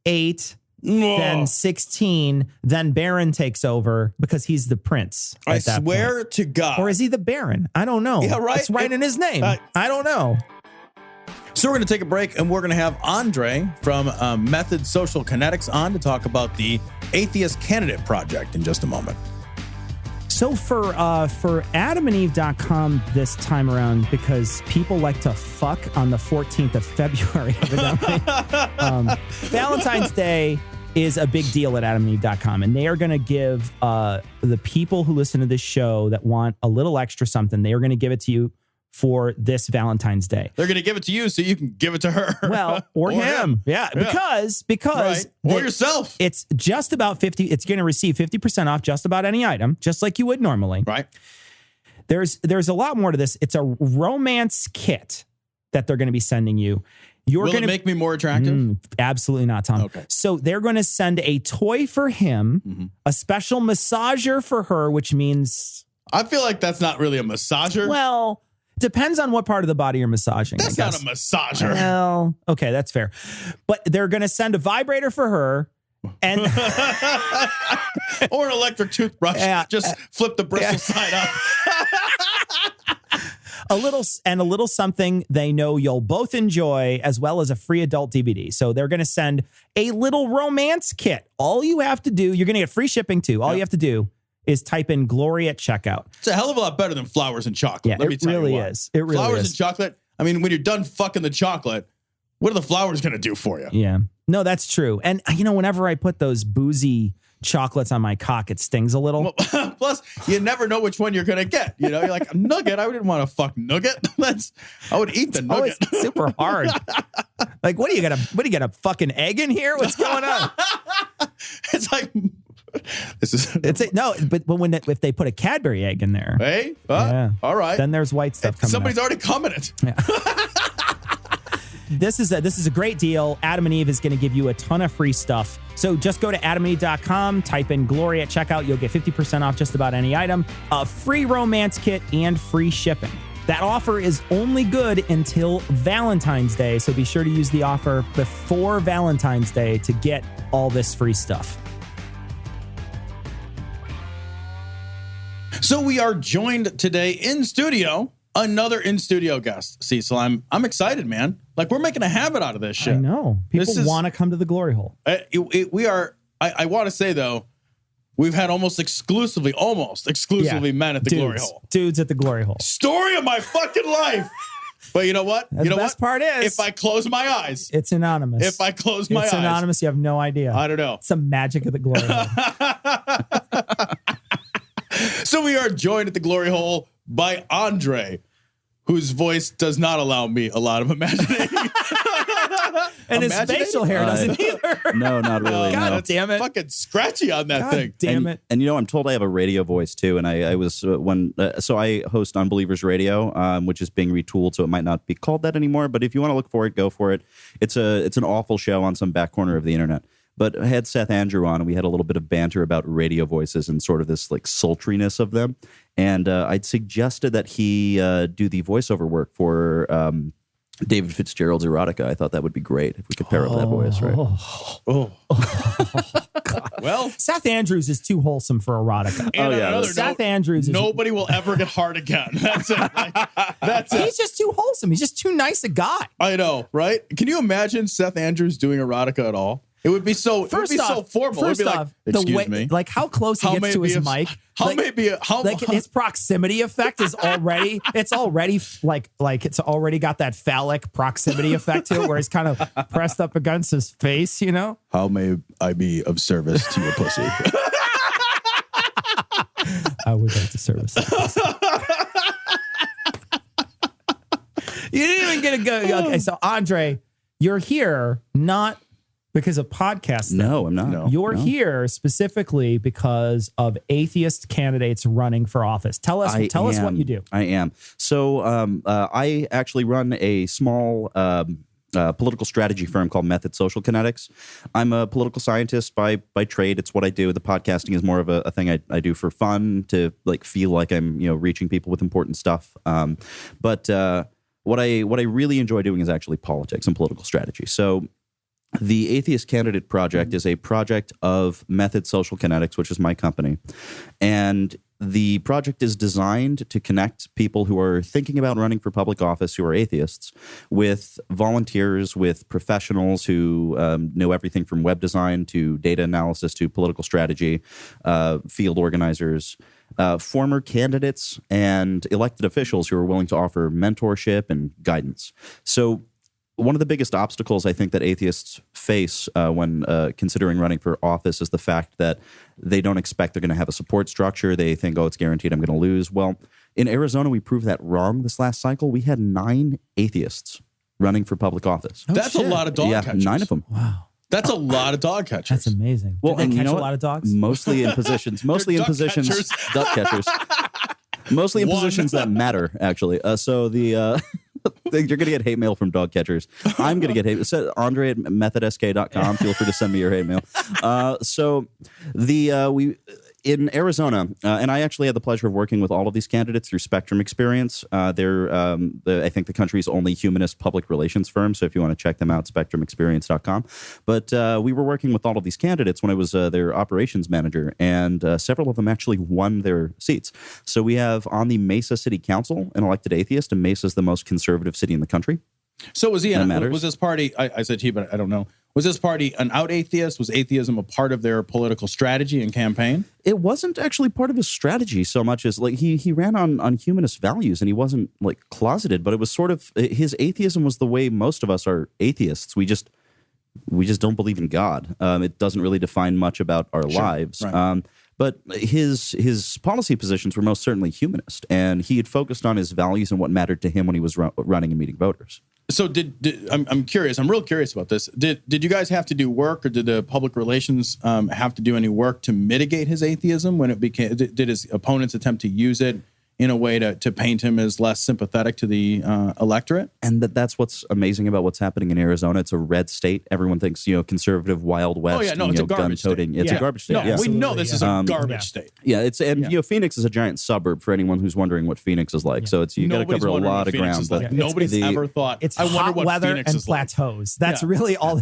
8. Then 16, then Baron takes over because he's the prince. I swear to God. Or is he the Baron? I don't know. Yeah, right. It's right in his name. I don't know. So we're going to take a break, and we're going to have Andre from Method Social Kinetics on to talk about the Atheist Candidate Project in just a moment. So for adamandeve.com this time around, because people like to fuck on the 14th of February, evidently, Valentine's Day is a big deal at adamandeve.com, and they are going to give the people who listen to this show that want a little extra something, they are going to give it to you for this Valentine's Day. They're going to give it to you so you can give it to her. Well, or him. Yeah, because right. Or yourself. It's just about 50. It's going to receive 50% off just about any item, just like you would normally. Right. There's a lot more to this. It's a romance kit that they're going to be sending you. Will it make me more attractive? Absolutely not, Tom. Okay. So they're going to send a toy for him, a special massager for her, which means... I feel like that's not really a massager. Well... Depends on what part of the body you're massaging. That's not a massager. Well, okay, that's fair. But they're going to send a vibrator for her and or an electric toothbrush. Just flip the bristle side up. a little something they know you'll both enjoy, as well as a free adult DVD. So they're going to send a little romance kit. All you have to do, you're going to get free shipping too. All you have to do is type in Glory at checkout. It's a hell of a lot better than flowers and chocolate. Yeah, Let me tell you really what. is. It really flowers is. and chocolate. I mean, when you're done fucking the chocolate, what are the flowers going to do for you? Yeah. No, that's true. And, you know, whenever I put those boozy chocolates on my cock, it stings a little. Well, plus, you never know which one you're going to get. You know, you're like, a nugget? I didn't want a fuck nugget. I would eat the nugget. It's super hard. Like, what do you got a fucking egg in here? What's going on? It's like... But if they put a Cadbury egg in there, hey, all right, then there's white stuff coming. Somebody's out. already coming it. Yeah. This is a great deal. Adam and Eve is going to give you a ton of free stuff. So just go to adamandeve.com, type in Glory at checkout. You'll get 50% off just about any item, a free romance kit, and free shipping. That offer is only good until Valentine's Day. So be sure to use the offer before Valentine's Day to get all this free stuff. So we are joined today in studio, another in studio guest, Cecil. I'm excited, man. Like, we're making a habit out of this shit. I know. People want to come to the glory hole. We are. I want to say though, we've had almost exclusively men at the glory hole. Dudes at the glory hole. Story of my fucking life. But you know what? The best part is, if I close my eyes, it's anonymous. If I close my eyes, it's anonymous. You have no idea. I don't know. It's the magic of the glory hole. So we are joined at the glory hole by Andre, whose voice does not allow me a lot of imagining. And his facial hair doesn't either. No, not really. God no. damn it. Fucking scratchy on that thing. Damn it. And I'm told I have a radio voice too. And I was so I host Unbelievers Radio, which is being retooled, so it might not be called that anymore. But if you want to look for it, go for it. It's an awful show on some back corner of the internet. But I had Seth Andrew on, and we had a little bit of banter about radio voices and sort of this like sultriness of them. And I'd suggested that he do the voiceover work for David Fitzgerald's erotica. I thought that would be great if we could pair up that voice, right? Well, Seth Andrews is too wholesome for erotica. And on another Seth note, Andrews is, nobody will ever get hard again. That's it. That's it. he's just too wholesome. He's just too nice a guy. I know, right? Can you imagine Seth Andrews doing erotica at all? It would be so. It would be so formal. It'd be like, excuse me. Like how close he gets to his mic. His proximity effect is already. It's already it's already got that phallic proximity effect to it, where he's kind of pressed up against his face. You know. How may I be of service to your pussy? I would like to service. You didn't even get a go. Okay, so Andre, you're here not because of podcasting. No, I'm not. No, You're here specifically because of atheist candidates running for office. Tell us what you do. I am. So I actually run a small political strategy firm called Method Social Kinetics. I'm a political scientist by trade. It's what I do. The podcasting is more of a thing I do for fun, to like feel like I'm reaching people with important stuff. But what I really enjoy doing is actually politics and political strategy. So the Atheist Candidate Project is a project of Method Social Kinetics, which is my company. And the project is designed to connect people who are thinking about running for public office who are atheists with volunteers, with professionals who know everything from web design to data analysis to political strategy, field organizers, former candidates, and elected officials who are willing to offer mentorship and guidance. So one of the biggest obstacles I think that atheists face when considering running for office is the fact that they don't expect they're going to have a support structure. They think, it's guaranteed I'm going to lose. Well, in Arizona, we proved that wrong this last cycle. We had 9 atheists running for public office. That's a lot of dog catchers. 9 of them. Wow. That's a lot of dog catchers. That's amazing. Well, Did they catch a lot of dogs? Mostly in positions. Mostly in positions. Duck catchers. Mostly in positions that matter, actually. So the you're going to get hate mail from dog catchers. I'm going to get hate. So Andre at methodsk.com. Feel free to send me your hate mail. So we in Arizona, and I actually had the pleasure of working with all of these candidates through Spectrum Experience. They're, I think, the country's only humanist public relations firm. So if you want to check them out, spectrumexperience.com. But we were working with all of these candidates when I was their operations manager, and several of them actually won their seats. So we have on the Mesa City Council an elected atheist, and Mesa is the most conservative city in the country. So was this party, I said to you, but I don't know. Was this party an out atheist? Was atheism a part of their political strategy and campaign? It wasn't actually part of his strategy so much as like he ran on humanist values, and he wasn't like closeted, but it was sort of his atheism was the way most of us are atheists. We just don't believe in God. It doesn't really define much about our lives. Right. But his policy positions were most certainly humanist, and he had focused on his values and what mattered to him when he was running and meeting voters. So I'm curious. I'm real curious about this. Did you guys have to do work, or did the public relations have to do any work to mitigate his atheism when it became? Did his opponents attempt to use it in a way to paint him as less sympathetic to the electorate? And that's what's amazing about what's happening in Arizona. It's a red state. Everyone thinks, conservative Wild West. Oh, yeah, no, it's a garbage state. It's a garbage state. No, we know this is a garbage state. Yeah, Phoenix is a giant suburb for anyone who's wondering what Phoenix is like. So you got to cover a lot of ground. Like. Nobody's ever thought. It's hot weather and plateaus. That's really all.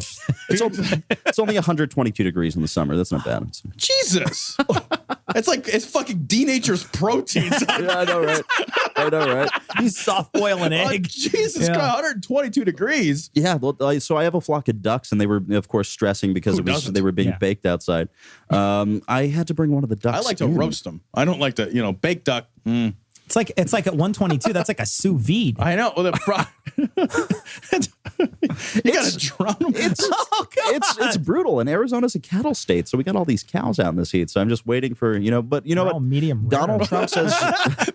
It's only 122 degrees in the summer. That's not bad. Jesus. It's fucking denature's proteins. Yeah, I know, right? I know, right? You soft boil an egg. Jesus Christ, 122 degrees. Yeah, so I have a flock of ducks, and they were, of course, stressing because they were being baked outside. I had to bring one of the ducks. I like to roast them. I don't like to, baked duck. Mm. It's like at 122. That's like a sous vide. I know. Well, you got to drown them. It's brutal. cattle, and Arizona's a cattle state, so we got all these cows out in this heat. So I'm just waiting for but you know what? Medium rare. Donald Trump says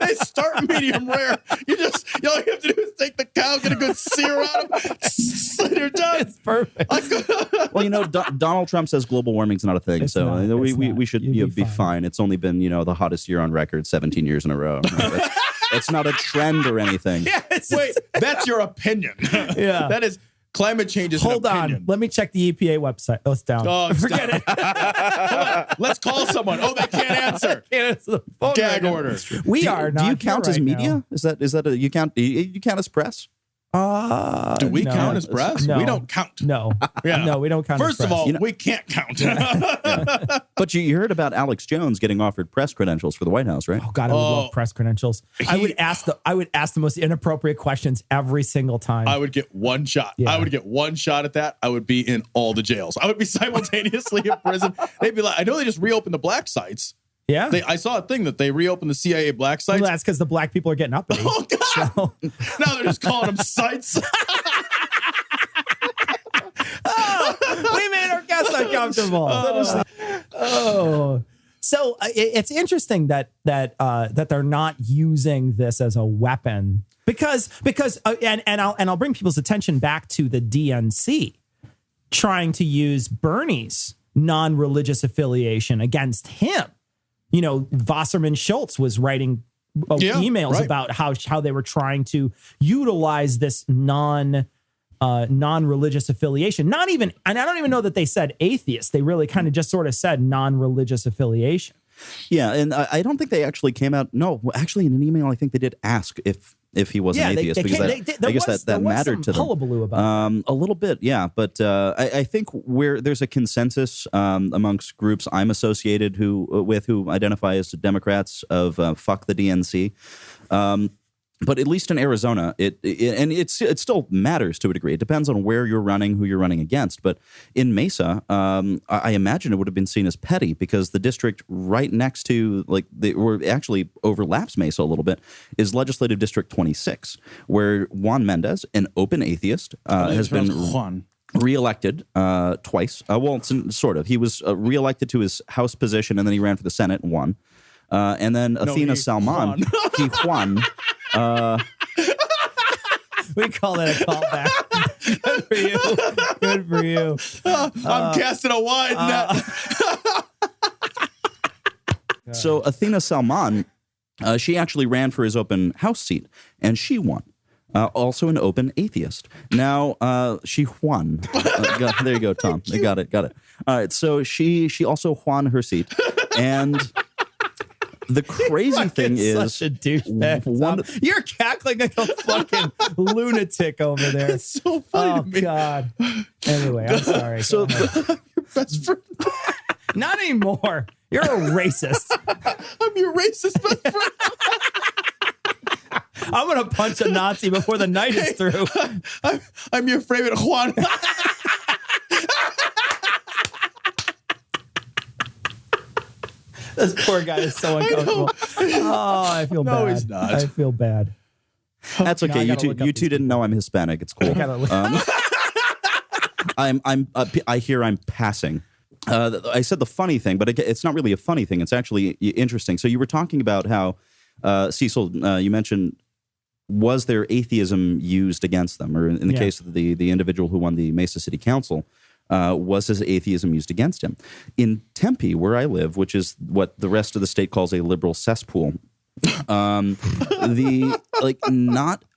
They start medium rare. All you have to do is take the cow, get a good sear out of them, you're done. It's perfect. Well, Donald Trump says global warming's not a thing, we should be fine. It's only been the hottest year on record 17 years in a row. It's not a trend or anything. Yeah, wait, that's your opinion. Yeah, that is. Climate change is Hold an opinion. on. Let me check the EPA website. Oh, it's down. Oh, forget it. Let's call someone. Oh, they can't answer. Gag order. We are not. Do you count as media? Now. Is that you count? You count as press? Do we count as press? No. We don't count. No. Yeah. No, we don't count First as press. of all, we can't count. But you heard about Alex Jones getting offered press credentials for the White House, right? Oh God, I would love press credentials. I would ask the most inappropriate questions every single time. I would get one shot. Yeah. I would get one shot at that. I would be in all the jails. I would be simultaneously in prison. They'd be like, I know they just reopened the black sites. Yeah. I saw a thing that they reopened the CIA black sites. Well, that's because the black people are getting uppity. Oh, God. So. Now they're just calling them sites. We made our guests uncomfortable. So it's interesting that they're not using this as a weapon because I'll bring people's attention back to the DNC trying to use Bernie's non-religious affiliation against him. Wasserman Schultz was writing emails about how they were trying to utilize this non-religious affiliation. And I don't even know that they said atheist. They really kind of just sort of said non-religious affiliation. Yeah, and I don't think they actually came out. No, actually, in an email, I think they did ask if he was an atheist because I guess that mattered to them. Hullabaloo about a little bit, yeah. But I think where there's a consensus amongst groups I'm associated with who identify as Democrats of fuck the DNC. But at least in Arizona, it still matters to a degree. It depends on where you're running, who you're running against. But in Mesa, I imagine it would have been seen as petty because the district right next to, actually overlaps Mesa a little bit, is Legislative District 26, where Juan Mendez, an open atheist, has been reelected twice. Well, sort of. He was reelected to his House position, and then he ran for the Senate and won. And then Athena Salman, he won. We call that a callback. Good for you. Good for you. I'm casting a wide net. So Athena Salman, she actually ran for his open House seat, and she won. Also an open atheist. Now, she won. There you go, Tom. I got it. All right, so she also won her seat. And the crazy thing is, such a douchebag. You're cackling like a fucking lunatic over there. It's so funny to me. Oh God. Anyway, I'm sorry. So your best friend. Not anymore. You're a racist. I'm your racist best friend. I'm gonna punch a Nazi before the night is through. I'm your favorite Juan. This poor guy is so uncomfortable. I feel bad. No, he's not. I feel bad. That's okay. You two didn't know I'm Hispanic. It's cool. I hear I'm passing. I said the funny thing, but it's not really a funny thing. It's actually interesting. So you were talking about how Cecil, you mentioned, was there atheism used against them, or in the case of the individual who won the Mesa City Council? Was his atheism used against him? In Tempe, where I live, which is what the rest of the state calls a liberal cesspool, not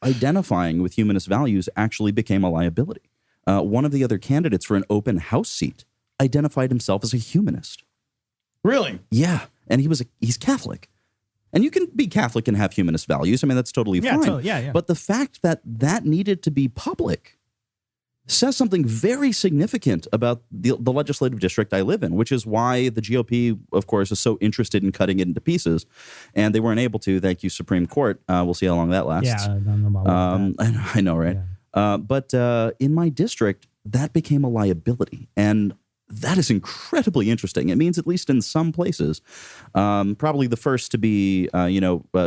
identifying with humanist values actually became a liability. One of the other candidates for an open house seat identified himself as a humanist. Really? Yeah, and he's Catholic. And you can be Catholic and have humanist values. I mean, that's totally fine. Yeah. But the fact that needed to be public says something very significant about the legislative district I live in, which is why the GOP, of course, is so interested in cutting it into pieces. And they weren't able to. Thank you, Supreme Court. We'll see how long that lasts. Yeah, I don't know about that. I know, right? Yeah. But in my district, that became a liability. And that is incredibly interesting. It means, at least in some places, probably the first to be,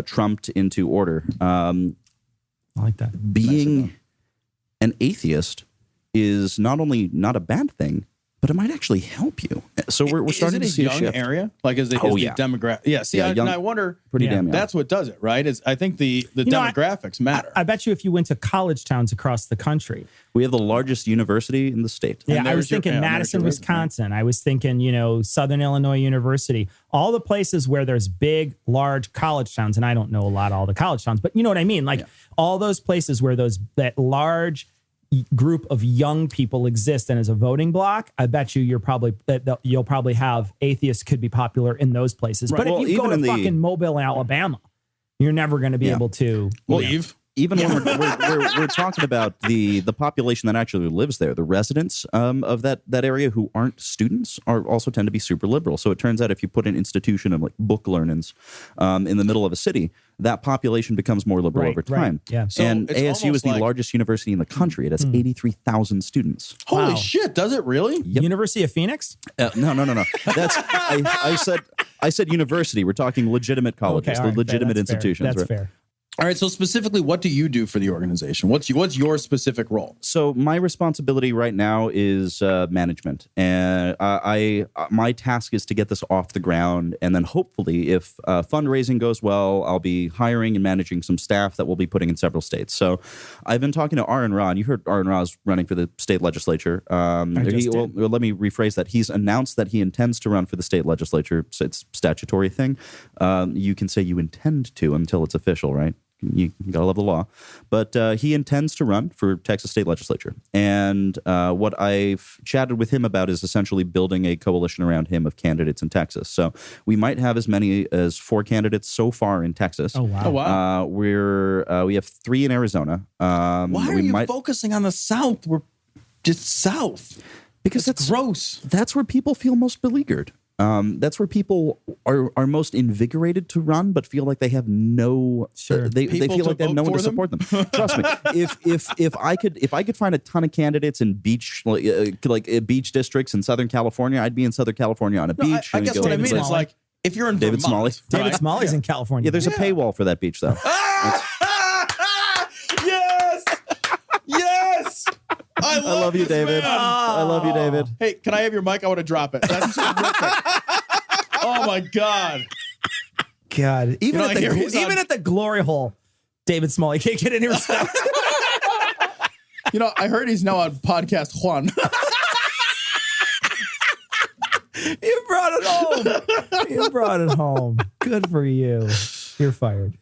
trumped into order. I like that. Being an atheist is not only not a bad thing, but it might actually help you. So we're starting to see a young area. Like is the demographic? Yeah. See, young, I wonder. Pretty damn young. That's what does it, right? Is I think the demographics matter. I bet you if you went to college towns across the country, we have the largest university in the state. Yeah, I was thinking Madison, Wisconsin. I was thinking, Southern Illinois University. All the places where there's big, large college towns, and I don't know a lot of all the college towns, but you know what I mean. Like all those places where that large group of young people exist and as a voting block, I bet you you'll probably have atheists could be popular in those places. Right. But if you go to fucking Mobile, Alabama, you're never going to be able to leave. Even when we're talking about the population that actually lives there, the residents of that area who aren't students also tend to be super liberal. So it turns out if you put an institution of like book learnings in the middle of a city, that population becomes more liberal over time. Right. Yeah. So and ASU is the largest university in the country. It has 83,000 students. Holy shit! Does it really? Yep. University of Phoenix? No. That's I said university. We're talking legitimate colleges, legitimate institutions. That's fair. All right. So specifically, what do you do for the organization? What's your specific role? So my responsibility right now is management, and my task is to get this off the ground, and then hopefully, if fundraising goes well, I'll be hiring and managing some staff that we'll be putting in several states. So I've been talking to Aaron Ra, and you heard Aaron Ra is running for the state legislature. Let me rephrase that. He's announced that he intends to run for the state legislature. So it's a statutory thing. You can say you intend to until it's official, right? You gotta love the law, but he intends to run for Texas state legislature. And what I've chatted with him about is essentially building a coalition around him of candidates in Texas. So we might have as many as 4 candidates so far in Texas. Oh wow! We have 3 in Arizona. Why are you focusing on the South? We're just South because that's gross. That's where people feel most beleaguered. That's where people are most invigorated to run, but feel like they have no. They feel like they have no one to support them. Trust me, if I could find a ton of candidates in beach beach districts in Southern California, I'd be in Southern California on a beach. I guess what I mean is like if you're in David Vermont, Smalley, David Smalley's in California. Yeah, there's a paywall for that beach though. Yes. I love you, David. I love you, David. Hey, can I have your mic? I want to drop it. That's terrific. Oh my God. Even at the glory hole, David Smalley can't get any respect. I heard he's now on podcast Juan. You brought it home. Good for you. You're fired.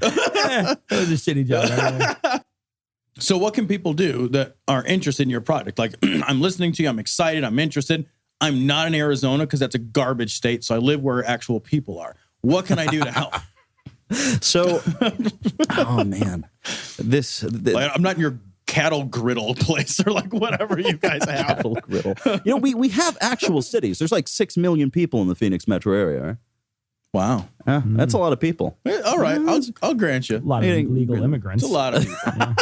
That was a shitty job. So what can people do that are interested in your product? Like, I'm listening to you. I'm excited. I'm interested. I'm not in Arizona because that's a garbage state. So I live where actual people are. What can I do to help? So, oh man, I'm not in your cattle griddle place or like whatever you guys have. Cattle griddle. We have actual cities. There's like 6 million people in the Phoenix metro area. Right? Wow. Yeah, that's a lot of people. All right. I'll grant you. A lot of illegal immigrants. It's a lot of people.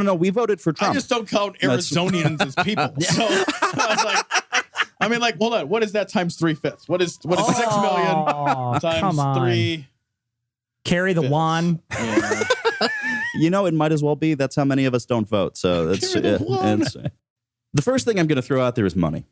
No. We voted for Trump. I just don't count Arizonians as people. So I was like, hold on. What is that times 3/5? What is 6 million times 3? Carry the wand. Yeah. It might as well be. That's how many of us don't vote. So that's the first thing I'm going to throw out there is money.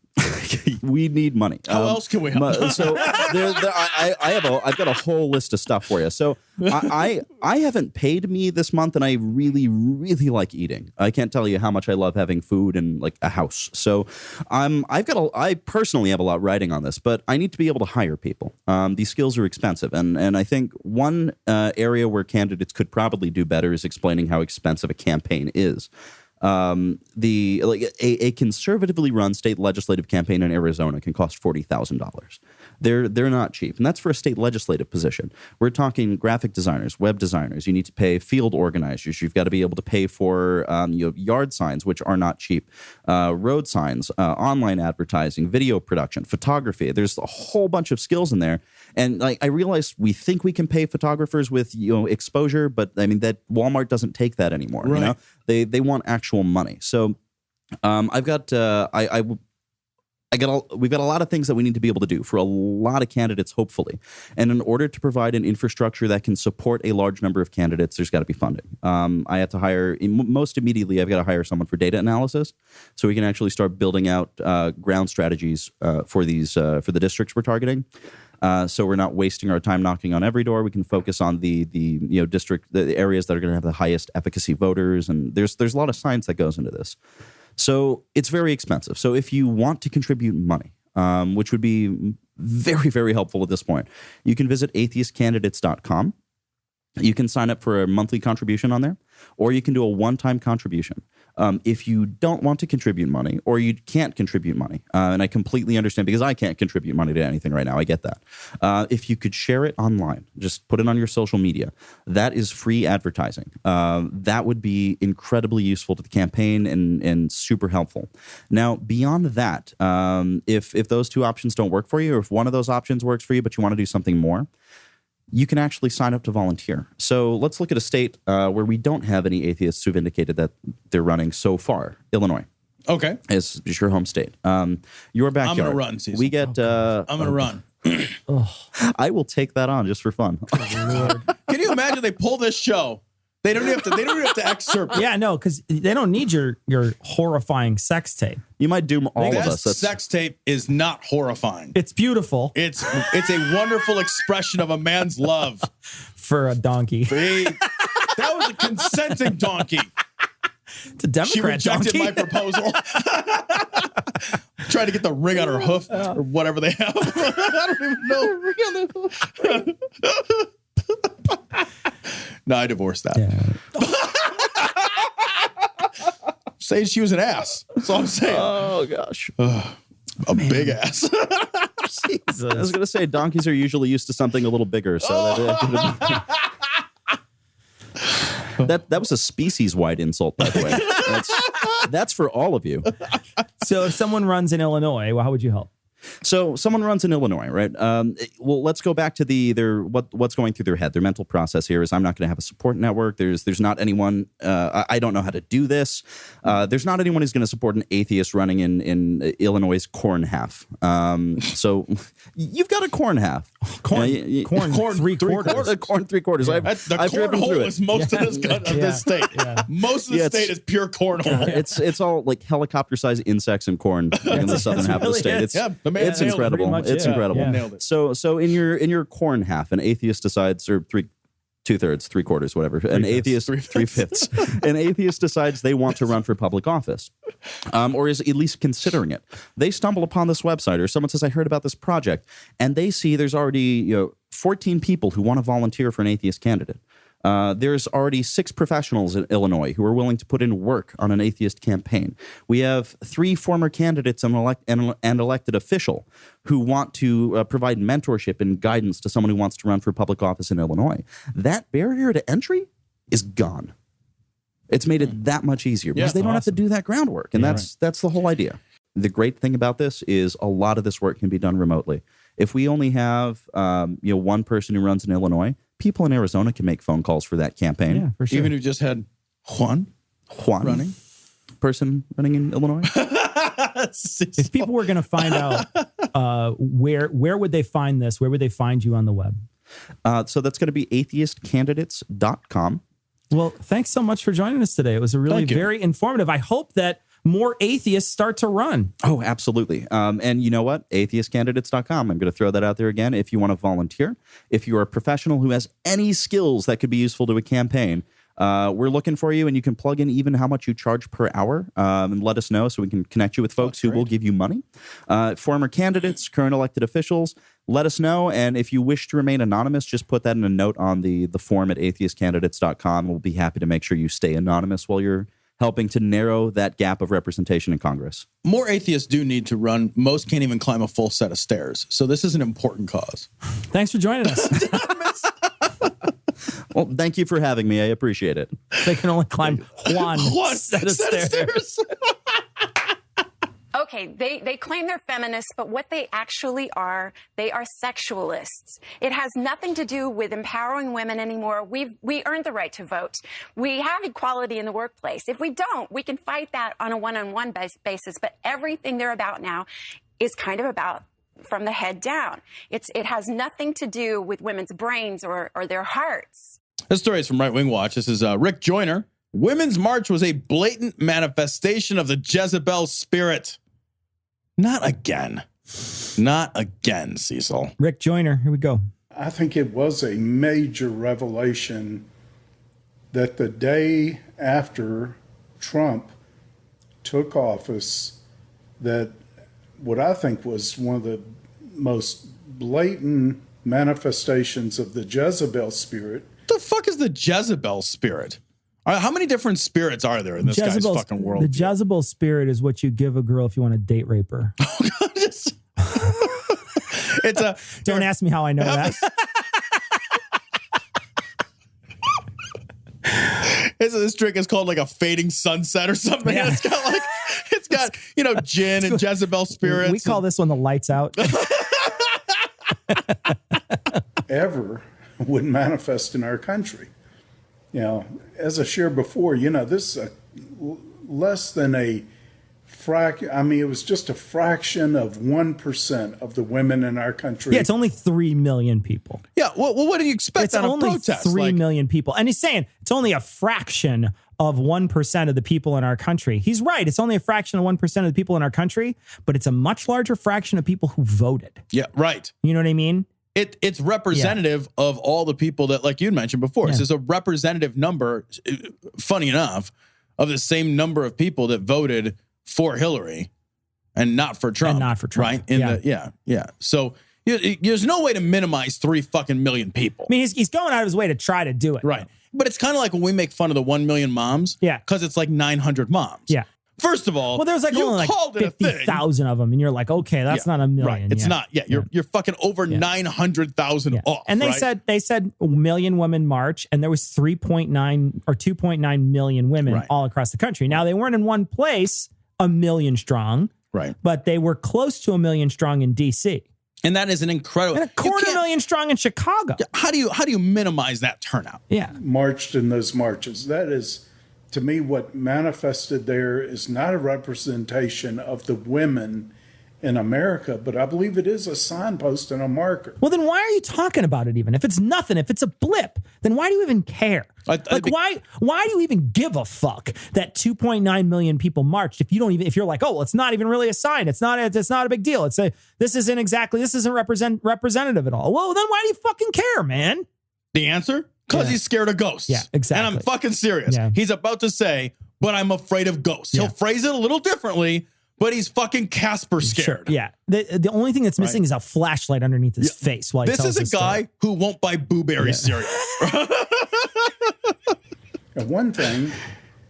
We need money. How else can we help? So I've got a whole list of stuff for you. So I haven't paid me this month, and I really, really like eating. I can't tell you how much I love having food and like a house. So I personally have a lot riding on this, but I need to be able to hire people. These skills are expensive, and I think one area where candidates could probably do better is explaining how expensive a campaign is. A conservatively run state legislative campaign in Arizona can cost $40,000. They're not cheap, and that's for a state legislative position. We're talking graphic designers, web designers. You need to pay field organizers. You've got to be able to pay for yard signs, which are not cheap, road signs, online advertising, video production, photography. There's a whole bunch of skills in there, and I realize we think we can pay photographers with exposure, but I mean that Walmart doesn't take that anymore. Right. They want actual money. So I've got we've got a lot of things that we need to be able to do for a lot of candidates, hopefully. And in order to provide an infrastructure that can support a large number of candidates, there's got to be funding. I have to hire, most immediately, I've got to hire someone for data analysis so we can actually start building out ground strategies for the districts we're targeting. So we're not wasting our time knocking on every door. We can focus on the areas that are going to have the highest efficacy voters. And there's a lot of science that goes into this. So it's very expensive. So if you want to contribute money, which would be very, very helpful at this point, you can visit atheistcandidates.com. You can sign up for a monthly contribution on there, or you can do a one-time contribution. If you don't want to contribute money, or you can't contribute money, and I completely understand because I can't contribute money to anything right now. I get that. If you could share it online, just put it on your social media, that is free advertising. That would be incredibly useful to the campaign and super helpful. Now, beyond that, if those two options don't work for you, or if one of those options works for you, but you want to do something more, you can actually sign up to volunteer. So let's look at a state where we don't have any atheists who've indicated that they're running so far. Illinois. Okay. Is your home state. Your backyard. I'm going to run, Cecil. We get... I'm going to run. I will take that on just for fun. Can you imagine they pull this show? They don't even have to excerpt. Yeah, no, because they don't need your horrifying sex tape. You might doom all of us. That sex tape is not horrifying. It's beautiful. It's a wonderful expression of a man's love for a donkey. That was a consenting donkey. It's a Democrat She rejected donkey. my proposal. Tried to get the ring on her hoof or whatever they have. I don't even know. No, I divorced that. Yeah. Saying she was an ass. That's all I'm saying. Oh, gosh. Big ass. Jesus. I was going to say, donkeys are usually used to something a little bigger. So that was a species-wide insult, by the way. That's for all of you. So if someone runs in Illinois, well, how would you help? So someone runs in Illinois, right? Well, let's go back to what's going through their head. Their mental process here is, I'm not going to have a support network. There's not anyone. I don't know how to do this. There's not anyone who's going to support an atheist running in Illinois' corn half. So you've got a corn half. Corn three quarters. Corn three quarters. Yeah. I've driven through it. Is most of this state. Yeah. Most of the state is pure cornhole. It's all like helicopter-sized insects and corn in the southern half of the state. It's incredible. It's incredible. Yeah. Nailed it. So in your corn half, an atheist decides, or 2/3, 3/4, whatever. An atheist, 3/5. An atheist decides they want to run for public office, or is at least considering it. They stumble upon this website, or someone says, I heard about this project, and they see there's already 14 people who want to volunteer for an atheist candidate. There's already 6 professionals in Illinois who are willing to put in work on an atheist campaign. We have 3 former candidates and elected official who want to provide mentorship and guidance to someone who wants to run for public office in Illinois. That barrier to entry is gone. It's made it that much easier because they don't have to do that groundwork. And that's the whole idea. The great thing about this is a lot of this work can be done remotely. If we only have one person who runs in Illinois, people in Arizona can make phone calls for that campaign. Yeah, for sure. Even if you just had Juan running. Person running in Illinois. If people were going to find out where would they find this? Where would they find you on the web? So that's going to be atheistcandidates.com. Well, thanks so much for joining us today. It was a really very informative. I hope that more atheists start to run. Oh, absolutely. And you know what? Atheistcandidates.com. I'm going to throw that out there again. If you want to volunteer, if you're a professional who has any skills that could be useful to a campaign, we're looking for you, and you can plug in even how much you charge per hour and let us know so we can connect you with folks who will give you money. Former candidates, current elected officials, let us know. And if you wish to remain anonymous, just put that in a note on the form at atheistcandidates.com. We'll be happy to make sure you stay anonymous while you're helping to narrow that gap of representation in Congress. More atheists do need to run. Most can't even climb a full set of stairs. So this is an important cause. Thanks for joining us. Well, thank you for having me. I appreciate it. They can only climb one set of stairs. Okay, they claim they're feminists, but what they actually are, they are sexualists. It has nothing to do with empowering women anymore. We earned the right to vote. We have equality in the workplace. If we don't, we can fight that on a one-on-one basis. But everything they're about now is kind of about from the head down. It has nothing to do with women's brains or their hearts. This story is from Right Wing Watch. This is Rick Joyner. Women's March was a blatant manifestation of the Jezebel spirit. Not again. Not again, Cecil. Rick Joyner, here we go. I think it was a major revelation that the day after Trump took office, that what I think was one of the most blatant manifestations of the Jezebel spirit. What the fuck is the Jezebel spirit? How many different spirits are there in this guy's fucking world? The Jezebel spirit is what you give a girl if you want to date rape her. It's a. Don't ask me how I know that. This drink is called like a fading sunset or something. Yeah. It's got gin and Jezebel spirits. We call this one the lights out. Ever would manifest in our country. As I shared before, this is less than a fraction. I mean, it was just a fraction of 1% of the women in our country. Yeah, it's only 3 million people. Yeah, well, what do you expect It's on a only protest? 3 million people. And he's saying it's only a fraction of 1% of the people in our country. He's right. It's only a fraction of 1% of the people in our country, but it's a much larger fraction of people who voted. Yeah, right. You know what I mean? It's representative of all the people that, like you mentioned before. This is a representative number, funny enough, of the same number of people that voted for Hillary and not for Trump. Right? Yeah. So there's no way to minimize 3 fucking million people. I mean, he's going out of his way to try to do it. Right. But it's kind of like when we make fun of the 1 million moms. Yeah. Because it's like 900 moms. Yeah. First of all, well, there's only 50,000 of them, and you're like, okay, that's not a million. Right. It's not. Yeah, you're fucking over 900,000 off. And they said a million women march, and there was 3.9 or 2.9 million women all across the country. Now they weren't in one place, a million strong, right? But they were close to a million strong in D.C. And that is an incredible. And a quarter million strong in Chicago. How do you minimize that turnout? Yeah, marched in those marches. That is. To me, what manifested there is not a representation of the women in America, but I believe it is a signpost and a marker. Well, then why are you talking about it even? If it's nothing, if it's a blip, then why do you even care? Why do you even give a fuck that 2.9 million people marched if you're like, oh, well, it's not even really a sign. It's not a big deal. This isn't representative at all. Well, then why do you fucking care, man? The answer? Because he's scared of ghosts. Yeah, exactly. And I'm fucking serious. Yeah. He's about to say, but I'm afraid of ghosts. He'll phrase it a little differently, but he's fucking Casper scared. Sure. Yeah. The only thing that's missing is a flashlight underneath his face. While this is a guy who won't buy Blueberry cereal. One thing,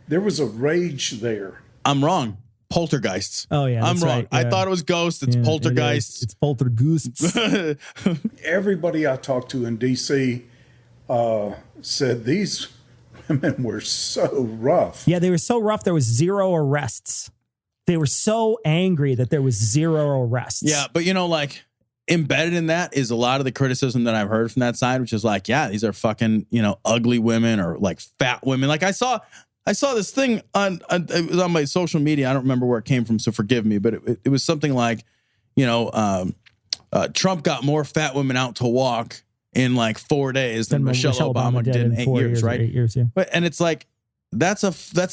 there was a rage there. I'm wrong. Poltergeists. Oh, yeah. I'm wrong. Right. Yeah. I thought it was ghosts. It's poltergeists. It's poltergeists. Everybody I talked to in D.C., said these women were so rough. Yeah, they were so rough. There was 0 arrests. They were so angry that there was 0 arrests. Yeah, but embedded in that is a lot of the criticism that I've heard from that side, which is like, yeah, these are fucking, ugly women or like fat women. Like I saw this thing it was on my social media. I don't remember where it came from, so forgive me, but it was something like, Trump got more fat women out to walk in like 4 days than Michelle Obama did in 8 years, right? 8 years, yeah. And it's like, that's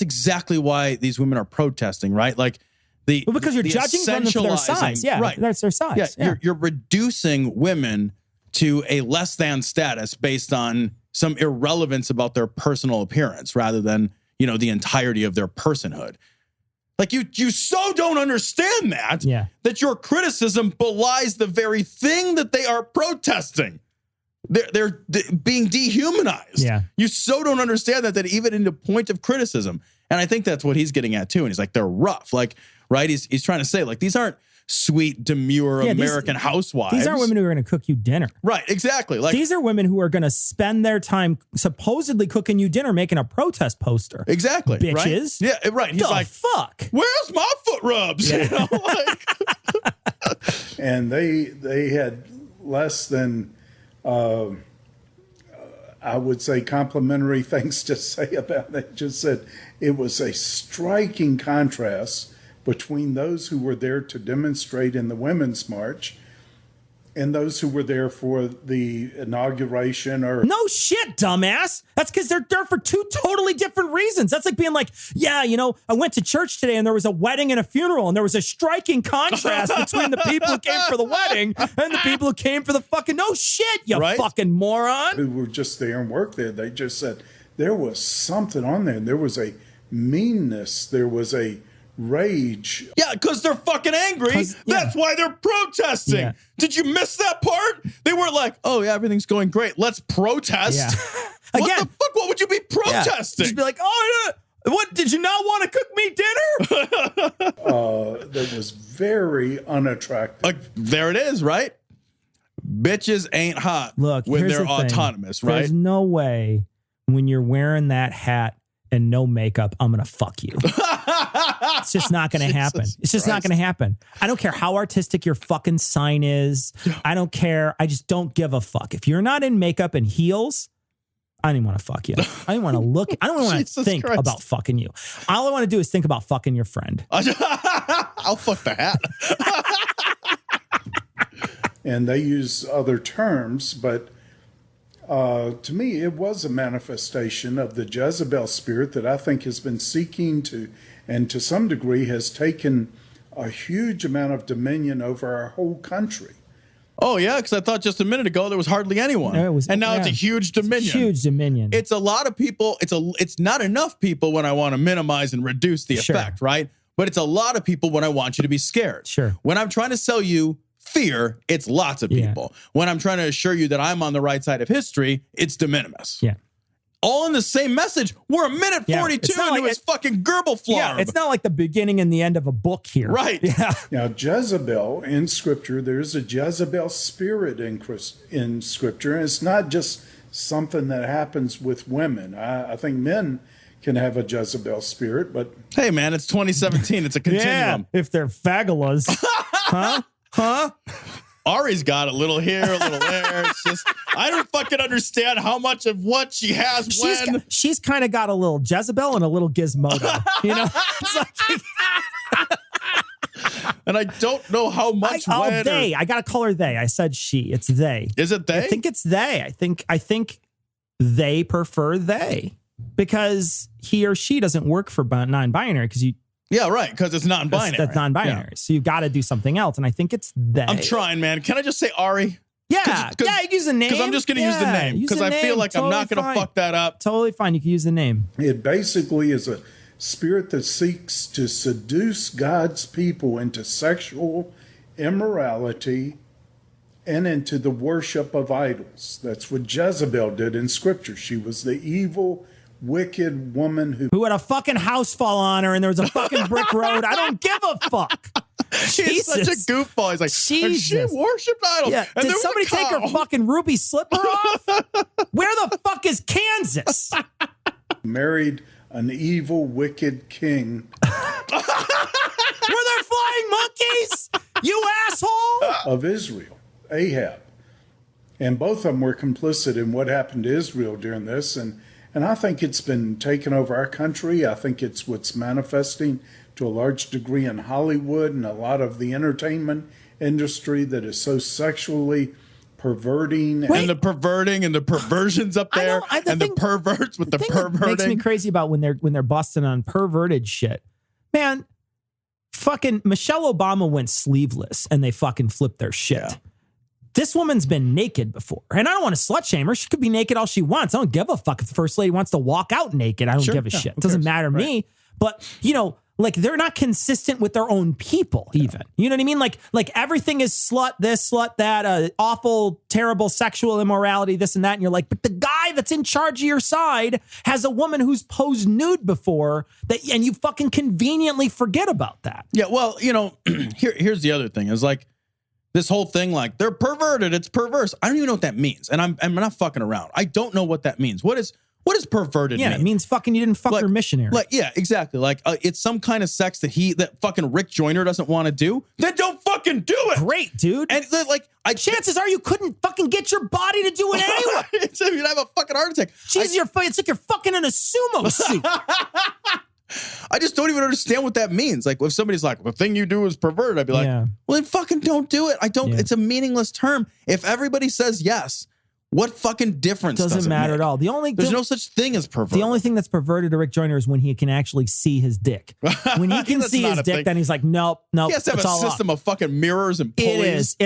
exactly why these women are protesting, right? Like because you're judging them for their size. Yeah, right. That's their size. Yeah. You're reducing women to a less than status based on some irrelevance about their personal appearance rather than, the entirety of their personhood. Like you so don't understand that your criticism belies the very thing that they are protesting. They're being dehumanized. Yeah. You so don't understand that even in the point of criticism. And I think that's what he's getting at too. And he's like, they're rough. Like, right. He's trying to say like, these aren't sweet, demure American housewives. These aren't women who are going to cook you dinner. Right. Exactly. Like these are women who are going to spend their time supposedly cooking you dinner, making a protest poster. Exactly. Bitches. Right? Yeah. Right. He's like, fuck. Where's my foot rubs? Yeah. And they had less than, I would say, complimentary things to say about it. Just said it was a striking contrast between those who were there to demonstrate in the Women's March and those who were there for the inauguration. Or no shit, dumbass. That's because they're there for two totally different reasons. That's like being like, yeah, you know, I went to church today and there was a wedding and a funeral, and there was a striking contrast between the people who came for the wedding and the people who came for the fucking, no shit, you fucking moron. Who were just there and worked there. They just said there was something on there. There was a meanness. There was a rage. Yeah, because they're fucking angry. That's why they're protesting. Yeah. Did you miss that part? They were like, oh, yeah, everything's going great. Let's protest. Yeah. What Again, the fuck? What would you be protesting? Just be like, oh, what? Did you not want to cook me dinner? That was very unattractive. Like, there it is, right? Bitches ain't hot. Look, when here's they're the thing. autonomous, right? There's no way when you're wearing that hat and no makeup, I'm going to fuck you. It's just not going to happen. It's just not going to happen. I don't care how artistic your fucking sign is. I don't care. I just don't give a fuck. If you're not in makeup and heels, I don't even want to fuck you. I don't want to look. I don't want to think about fucking you. All I want to do is think about fucking your friend. I'll fuck the hat. And they use other terms, but to me, it was a manifestation of the Jezebel spirit that I think has been seeking to, and to some degree has taken a huge amount of dominion over our whole country. Oh, yeah, because I thought just a minute ago there was hardly anyone. And now it's a huge dominion. It's a huge dominion. It's a lot of people. It's not enough people when I want to minimize and reduce the effect, right? But it's a lot of people when I want you to be scared. Sure. When I'm trying to sell you fear, it's lots of people. When I'm trying to assure you that I'm on the right side of history, it's de minimis. Yeah. All in the same message. We're a minute 42 into his fucking Gerbil flarb. Yeah, it's not like the beginning and the end of a book here. Right. Yeah. Now, Jezebel in Scripture, there's a Jezebel spirit in Scripture. And it's not just something that happens with women. I think men can have a Jezebel spirit, but... Hey, man, it's 2017. It's a continuum. Yeah, if they're fagulas. Huh? Ari's got a little here, a little there. It's just, I don't fucking understand how much of what she has She's kind of got a little Jezebel and a little Gizmodo. You know? It's like, and I don't know how much when. They. I got to call her they. I said she. It's they. Is it they? I think it's they. I think they prefer they because he or she doesn't work for non-binary because you. Yeah, right, because it's non-binary. That's non-binary. Yeah. So you've got to do something else. And I think it's they. I'm trying, man. Can I just say Ari? Yeah. Use a name. Because I'm just going to use the name. Because I feel like I'm not going to fuck that up. Totally fine. You can use the name. It basically is a spirit that seeks to seduce God's people into sexual immorality and into the worship of idols. That's what Jezebel did in Scripture. She was the evil, wicked woman who had a fucking house fall on her and there was a fucking brick road. I don't give a fuck. She's such a goofball. He's like, she worshipped idols. Yeah. Did somebody take her fucking ruby slipper off? Where the fuck is Kansas? Married an evil, wicked king. Were there flying monkeys? You asshole! Of Israel, Ahab. And both of them were complicit in what happened to Israel during this. And I think it's been taken over our country. I think it's what's manifesting to a large degree in Hollywood and a lot of the entertainment industry that is so sexually perverting. And the perverting and the perversions up there. The perverts with the perverting. That makes me crazy about when they're busting on perverted shit. Man, fucking Michelle Obama went sleeveless and they fucking flipped their shit. Yeah. This woman's been naked before. And I don't want to slut shame her. She could be naked all she wants. I don't give a fuck if the first lady wants to walk out naked. I don't give a shit. It doesn't matter to me. But, you know, like they're not consistent with their own people even. You know what I mean? Like everything is slut this, slut that, awful, terrible sexual immorality, this and that. And you're like, but the guy that's in charge of your side has a woman who's posed nude before and you fucking conveniently forget about that. Yeah, well, you know, here's the other thing is like, this whole thing, like, they're perverted. It's perverse. I don't even know what that means. And I'm not fucking around. I don't know what that means. What is perverted mean? Yeah, it means fucking you didn't fuck your missionary. Like, yeah, exactly. Like, it's some kind of sex that fucking Rick Joyner doesn't want to do. Then don't fucking do it. Great, dude. And like, chances are you couldn't fucking get your body to do it anyway. You'd have a fucking heart attack. It's like you're fucking in a sumo suit. I just don't even understand what that means. Like, if somebody's like, the thing you do is perverted, I'd be like, well, then fucking don't do it. I don't. It's a meaningless term. If everybody says yes, what fucking difference does Doesn't it matter make? at all. There's no such thing as perverted. The only thing that's perverted to Rick Joyner is when he can actually see his dick. When he can see his dick, then he's like, nope. He has to have a system of fucking mirrors and pulleys. It is.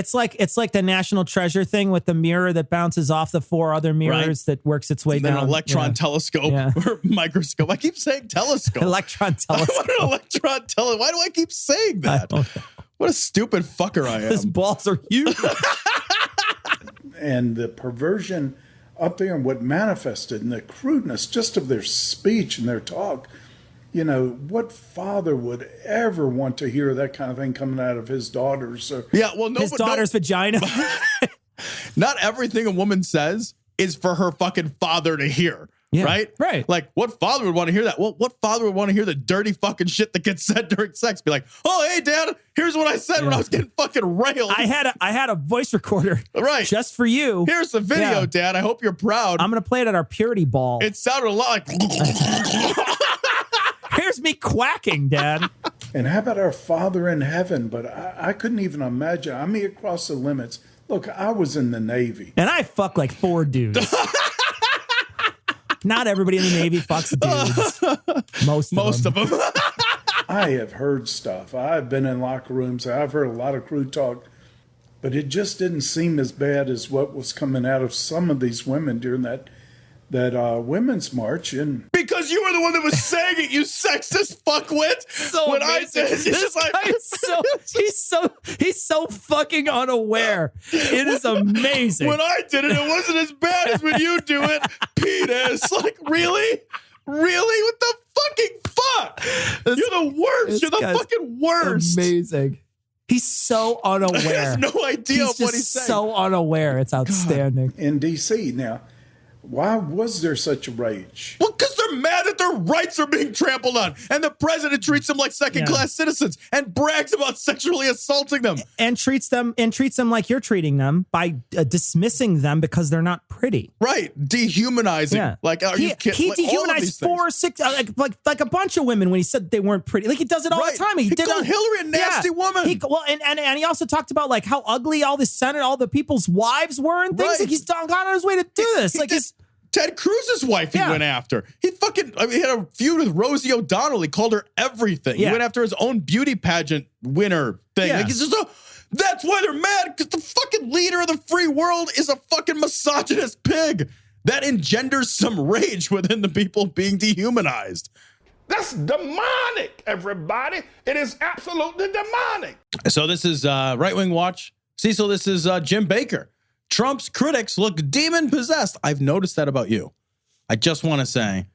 It's like the National Treasure thing with the mirror that bounces off the 4 other mirrors that works its way down. An electron telescope or microscope. I keep saying telescope. Electron telescope. What an electron telescope. Why do I keep saying that? What a stupid fucker I am. His balls are huge. And the perversion up there and what manifested and the crudeness just of their speech and their talk. You know, what father would ever want to hear that kind of thing coming out of his daughters? Or, his daughter's vagina. Not everything a woman says is for her fucking father to hear. Right? Like, what father would want to hear that? Well, what father would want to hear the dirty fucking shit that gets said during sex? Be like, oh, hey, Dad, here's what I said when I was getting fucking railed. I had a voice recorder. Right. Just for you. Here's the video, Dad. I hope you're proud. I'm going to play it at our purity ball. It sounded a lot like... Here's me quacking, Dad. And how about our Father in heaven? But I couldn't even imagine. I mean, across the limits. Look, I was in the Navy. And I fuck like 4 dudes. Not everybody in the Navy fucks dudes. Most of them. I have heard stuff. I've been in locker rooms. I've heard a lot of crude talk. But it just didn't seem as bad as what was coming out of some of these women during that women's march. And because you were the one that was saying it, you sexist fuckwit. So when amazing. I did, this guy is he's so fucking unaware. It is amazing. When I did it, it wasn't as bad as when you do it. Penis. Like, really? Really? What the fucking fuck? You're the worst. You're the fucking worst. Amazing. He's so unaware. He has no idea of what he's saying. So unaware. It's outstanding. God. In D.C. Now, why was there such a rage? Well, because they're mad that their rights are being trampled on, and the president treats them like second-class citizens and brags about sexually assaulting them, and treats them like you're treating them by dismissing them because they're not pretty. Right, dehumanizing. Yeah. Like, are you kidding? He dehumanized 4 or 6, like a bunch of women when he said they weren't pretty. Like he does it all the time. He did called Hillary a nasty woman. And he also talked about like how ugly all the people's wives were and things. Like he's gone on his way to do this. Like he's. Ted Cruz's wife he went after. He had a feud with Rosie O'Donnell. He called her everything. He went after his own beauty pageant winner thing. Like he's just that's why they're mad, because the fucking leader of the free world is a fucking misogynist pig. That engenders some rage within the people being dehumanized. That's demonic, everybody. It is absolutely demonic. So this is Right Wing Watch. Cecil, this is Jim Bakker. Trump's critics look demon-possessed. I've noticed that about you. I just want to say,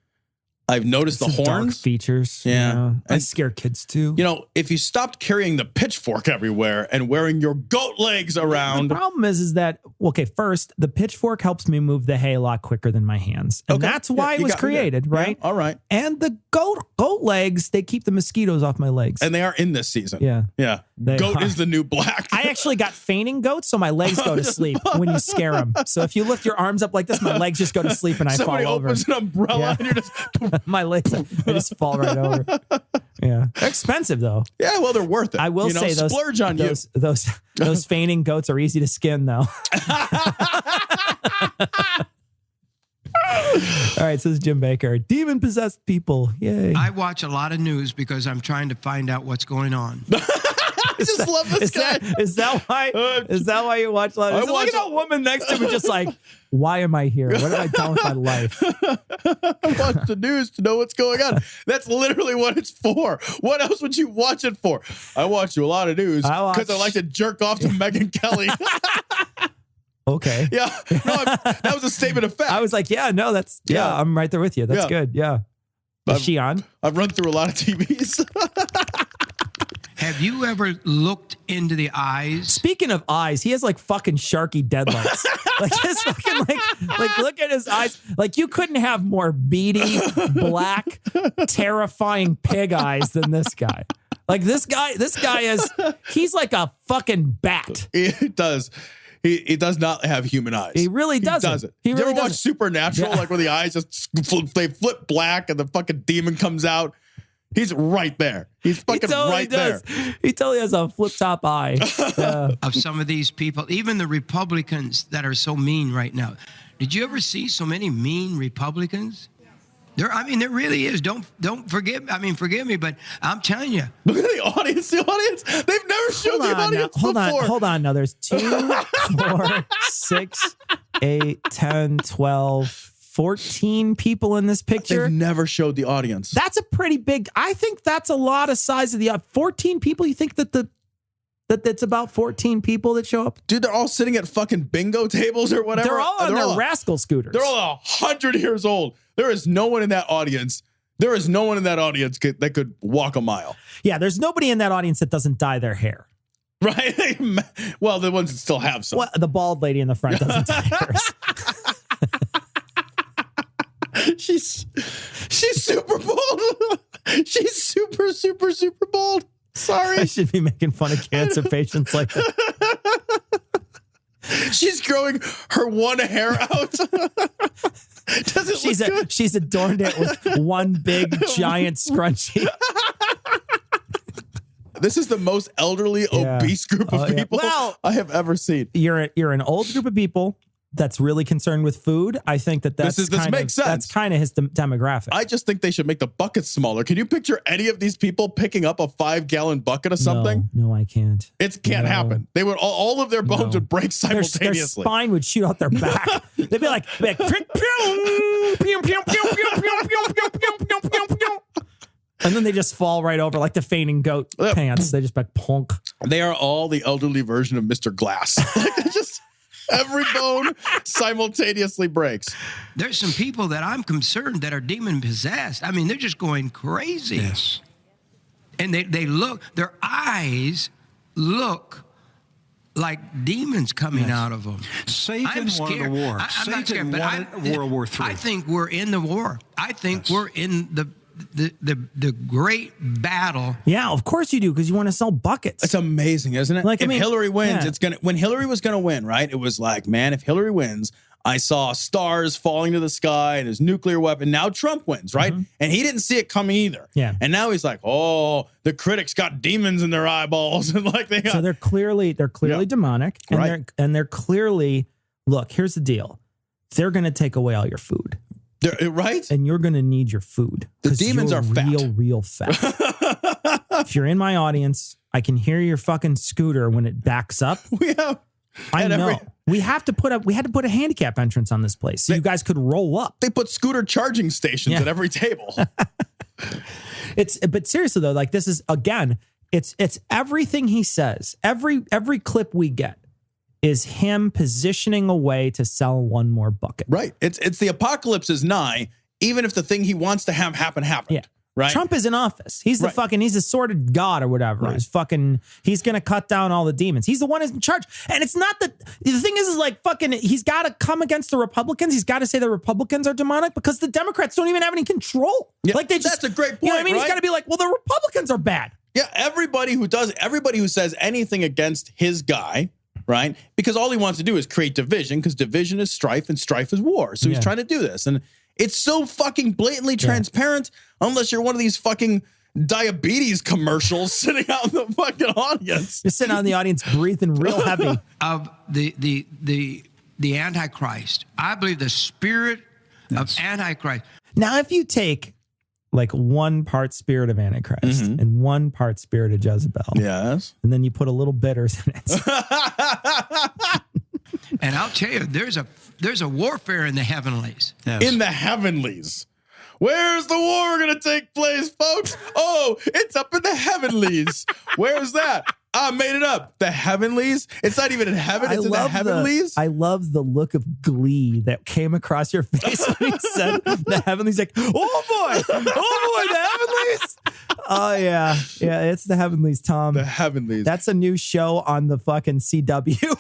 I've noticed the horns. Dark features. Yeah. You know, I scare kids too. You know, if you stopped carrying the pitchfork everywhere and wearing your goat legs around. The problem is that, okay, first, the pitchfork helps me move the hay a lot quicker than my hands. And that's why it was created, right? Yeah, all right. And the goat legs, they keep the mosquitoes off my legs. And they are in this season. Yeah. Yeah. Goat is the new black. I actually got fainting goats, so my legs go to sleep when you scare them. So if you lift your arms up like this, my legs just go to sleep and I fall over. Somebody opens an umbrella and you're just... my legs, I just fall right over. Yeah. They're expensive, though. Yeah, well, they're worth it. I will say those, splurge on those fainting goats are easy to skin, though. All right, so this is Jim Bakker. Demon-possessed people. Yay. I watch a lot of news because I'm trying to find out what's going on. I just love this guy. Is that why you watch a lot of news? Look at that woman next to me just like, why am I here? What have I done with my life? I watch the news to know what's going on. That's literally what it's for. What else would you watch it for? I watch a lot of news because I like to jerk off to Megyn Kelly. Okay. Yeah. No, that was a statement of fact. I was like, I'm right there with you. That's good. Yeah. Is she on? I've run through a lot of TVs. Have you ever looked into the eyes? Speaking of eyes, he has like fucking Sharky deadlights. Like his fucking like look at his eyes. Like you couldn't have more beady, black, terrifying pig eyes than this guy. Like this guy he's like a fucking bat. He does. He does not have human eyes. He really doesn't. He doesn't. He really you ever watch doesn't. Supernatural, like where the eyes just they flip black and the fucking demon comes out? He's right there. He's fucking right there. He totally has a flip top eye. Yeah. Of some of these people, even the Republicans that are so mean right now. Did you ever see so many mean Republicans? There really is. Don't forgive. Forgive me, but I'm telling you. Look at the audience. The audience. They've never showed the audience before. Hold on. Now there's 2, 4, 6, 8, 10, 12, 14 people in this picture. They've never showed the audience. That's a pretty big. I think that's a lot of size of the 14 people. You think that that's about 14 people that show up? Dude, they're all sitting at fucking bingo tables or whatever. They're all on their rascal scooters. They're all 100 years old. There is no one in that audience. There is no one in that audience that could walk a mile. Yeah, there's nobody in that audience that doesn't dye their hair. Right? Well, the ones that still have some. Well, the bald lady in the front doesn't dye hers. She's super bold. She's super, super, super bold. Sorry. I should be making fun of cancer patients like that. She's growing her one hair out. She's adorned it with one big giant scrunchie. This is the most elderly, obese group of people I have ever seen. You're an old group of people that's really concerned with food. I think this makes sense. That's kind of his demographic. I just think they should make the buckets smaller. Can you picture any of these people picking up a 5-gallon bucket of something? No, I can't. It can't happen. They would all of their bones would break simultaneously. Their spine would shoot out their back. They'd be like, and then they just fall right over like the fainting goat pants. They just like plonk. They are all the elderly version of Mr. Glass. Every bone simultaneously breaks. There's some people that I'm concerned that are demon possessed. They're just going crazy. Yes. And they look, their eyes look like demons coming out of them. Satan wanted a war. I'm not scared, but World War III. I think we're in the war. I think we're in the great battle. Yeah, of course you do, because you want to sell buckets. It's amazing, isn't it? If Hillary wins, when Hillary was gonna win, right? It was like, man, if Hillary wins, I saw stars falling to the sky and his nuclear weapon. Now Trump wins, right? Mm-hmm. And he didn't see it coming either. Yeah. And now he's like, oh, the critics got demons in their eyeballs, and like they got. So they're clearly demonic, and right. they're clearly, look, here's the deal. They're gonna take away all your food. Right? And you're going to need your food. The demons are fat. Real fat. If you're in my audience, I can hear your fucking scooter when it backs up. I know. We had to put a handicap entrance on this place so you guys could roll up. They put scooter charging stations at every table. But seriously though, like this is, again, it's everything he says. Every clip we get is him positioning a way to sell one more bucket. Right. It's the apocalypse is nigh, even if the thing he wants to have happen happened. Yeah. Right. Trump is in office. He's he's a sordid god or whatever. Right. He's going to cut down all the demons. He's the one who's in charge. And it's not that the thing is like fucking, he's got to come against the Republicans. He's got to say the Republicans are demonic because the Democrats don't even have any control. Yeah, like that's a great point. You know what I mean? Right? He's got to be like, well, the Republicans are bad. Yeah. Everybody who says anything against his guy, right? Because all he wants to do is create division, because division is strife and strife is war. So he's trying to do this. And it's so fucking blatantly transparent, unless you're one of these fucking diabetes commercials sitting out in the fucking audience. You're sitting out in the audience breathing real heavy. Of the Antichrist. I believe the spirit of Antichrist. Now, if you take like 1 part spirit of Antichrist and 1 part spirit of Jezebel. Yes. And then you put a little bitters in it. And I'll tell you, there's a warfare in the heavenlies. Yes. In the heavenlies. Where's the war going to take place, folks? Oh, it's up in the heavenlies. Where's that? I made it up. The heavenlies? It's not even in heaven. It's in the heavenlies. I love the look of glee that came across your face when he said the heavenlies. Like, oh boy, the heavenlies. Oh yeah. Yeah, it's the heavenlies, Tom. The heavenlies. That's a new show on the fucking CW.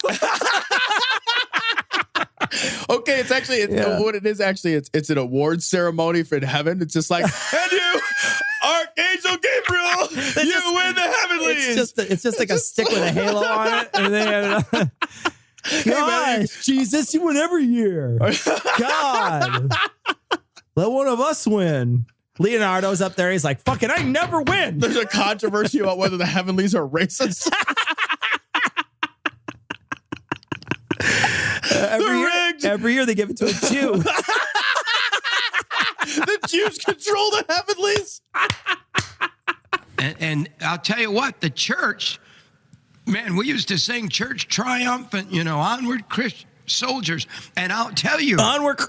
Okay, it's actually what it is. Actually, it's an award ceremony for in heaven. It's just like, and you, Archangel Gabriel, you win the heavenlies. It's just like a stick with a halo on it, and then God, Jesus, you win every year. God, let one of us win. Leonardo's up there. He's like, fucking, I never win. There's a controversy about whether the Heavenlies are racist. Every year they give it to a Jew. The Jews control the Heavenlies. And I'll tell you what, the church, man, we used to sing church triumphant, onward Christian soldiers. And I'll tell you. Onward.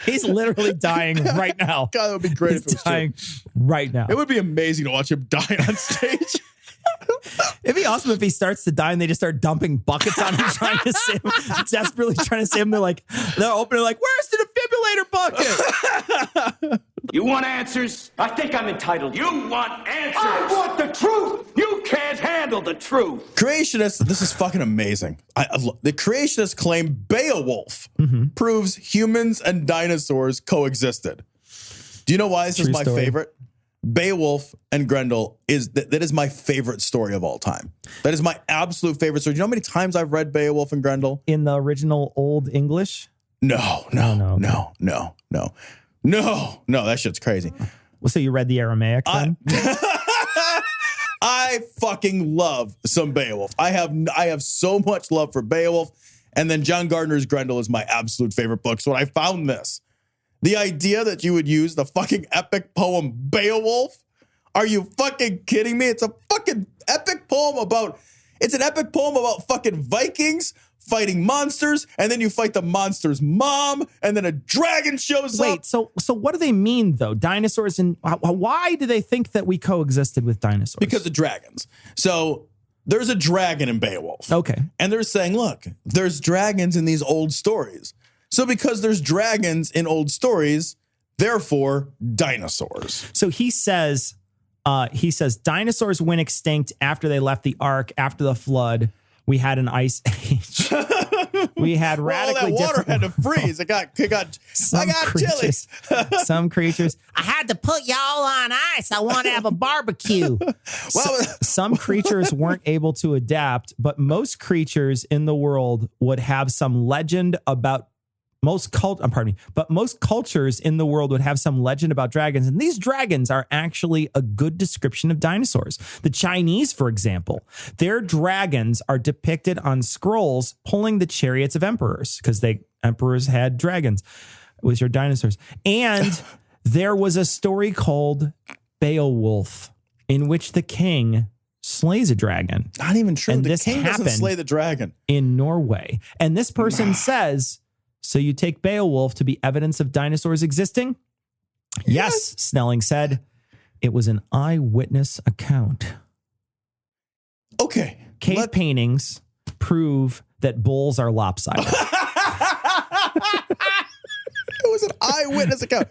He's literally dying right now. God, that would be great if it was dying right now. It would be amazing to watch him die on stage. It'd be awesome if he starts to die and they just start dumping buckets on him, trying to save him, desperately trying to save him. They're opening like, where's the defibrillator bucket? You want answers? I think I'm entitled. You want answers? I want the truth. You can't handle the truth. Creationists, this is fucking amazing. The creationists claim Beowulf proves humans and dinosaurs coexisted. Do you know why this is my favorite? Beowulf and Grendel that is my favorite story of all time. That is my absolute favorite story. Do you know how many times I've read Beowulf and Grendel? In the original Old English? No. That shit's crazy. Well, so you read the Aramaic then? I fucking love some Beowulf. I have so much love for Beowulf. And then John Gardner's Grendel is my absolute favorite book. So when I found this, the idea that you would use the fucking epic poem Beowulf? Are you fucking kidding me? It's a fucking epic poem about fucking Vikings fighting monsters, and then you fight the monster's mom, and then a dragon shows up. Wait, so what do they mean, though? Dinosaurs, and why do they think that we coexisted with dinosaurs? Because of dragons. So there's a dragon in Beowulf. Okay. And they're saying, look, there's dragons in these old stories. So because there's dragons in old stories, therefore dinosaurs. So he says dinosaurs went extinct after they left the ark, after the flood. We had an ice age. We had radically all that water different. had to freeze. I got chili. Some creatures. I had to put y'all on ice. I want to have a barbecue. Some creatures weren't able to adapt, but most creatures in the world would have some legend about. Most cultures in the world would have some legend about dragons, and these dragons are actually a good description of dinosaurs. The Chinese, for example, their dragons are depicted on scrolls pulling the chariots of emperors because emperors had dragons, which are dinosaurs. And there was a story called Beowulf in which the king slays a dragon. Not even true. And The this king doesn't happened slay the dragon in Norway. And this person says, so you take Beowulf to be evidence of dinosaurs existing? Yes, Snelling said. It was an eyewitness account. Okay. Cave paintings prove that bulls are lopsided. It was an eyewitness account.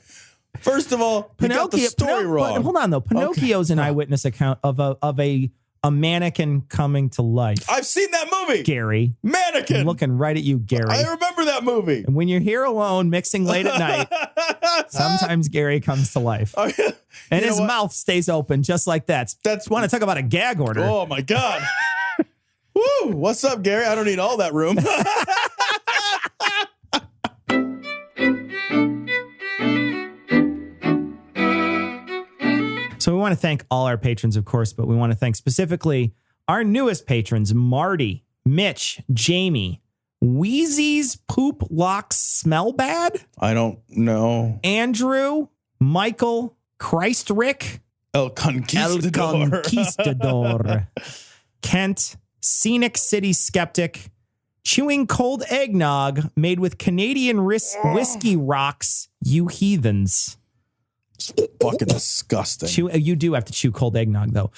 First of all, you got the story wrong. But hold on, though. Pinocchio's an eyewitness account of a mannequin coming to life. I've seen that movie. Gary. Mannequin. I'm looking right at you, Gary. I remember that movie. And when you're here alone, mixing late at night, sometimes Gary comes to life. And his mouth stays open just like that. That's want to talk about a gag order. Oh, my God. Woo! What's up, Gary? I don't need all that room. So we want to thank all our patrons, of course, but we want to thank specifically our newest patrons, Marty, Mitch, Jamie, Wheezy's Poop Locks Smell Bad. I don't know. Andrew, Michael, Christ Rick, El Conquistador. Kent, Scenic City Skeptic, Chewing Cold Eggnog made with Canadian whiskey rocks, you heathens. It's fucking disgusting. You do have to chew cold eggnog, though.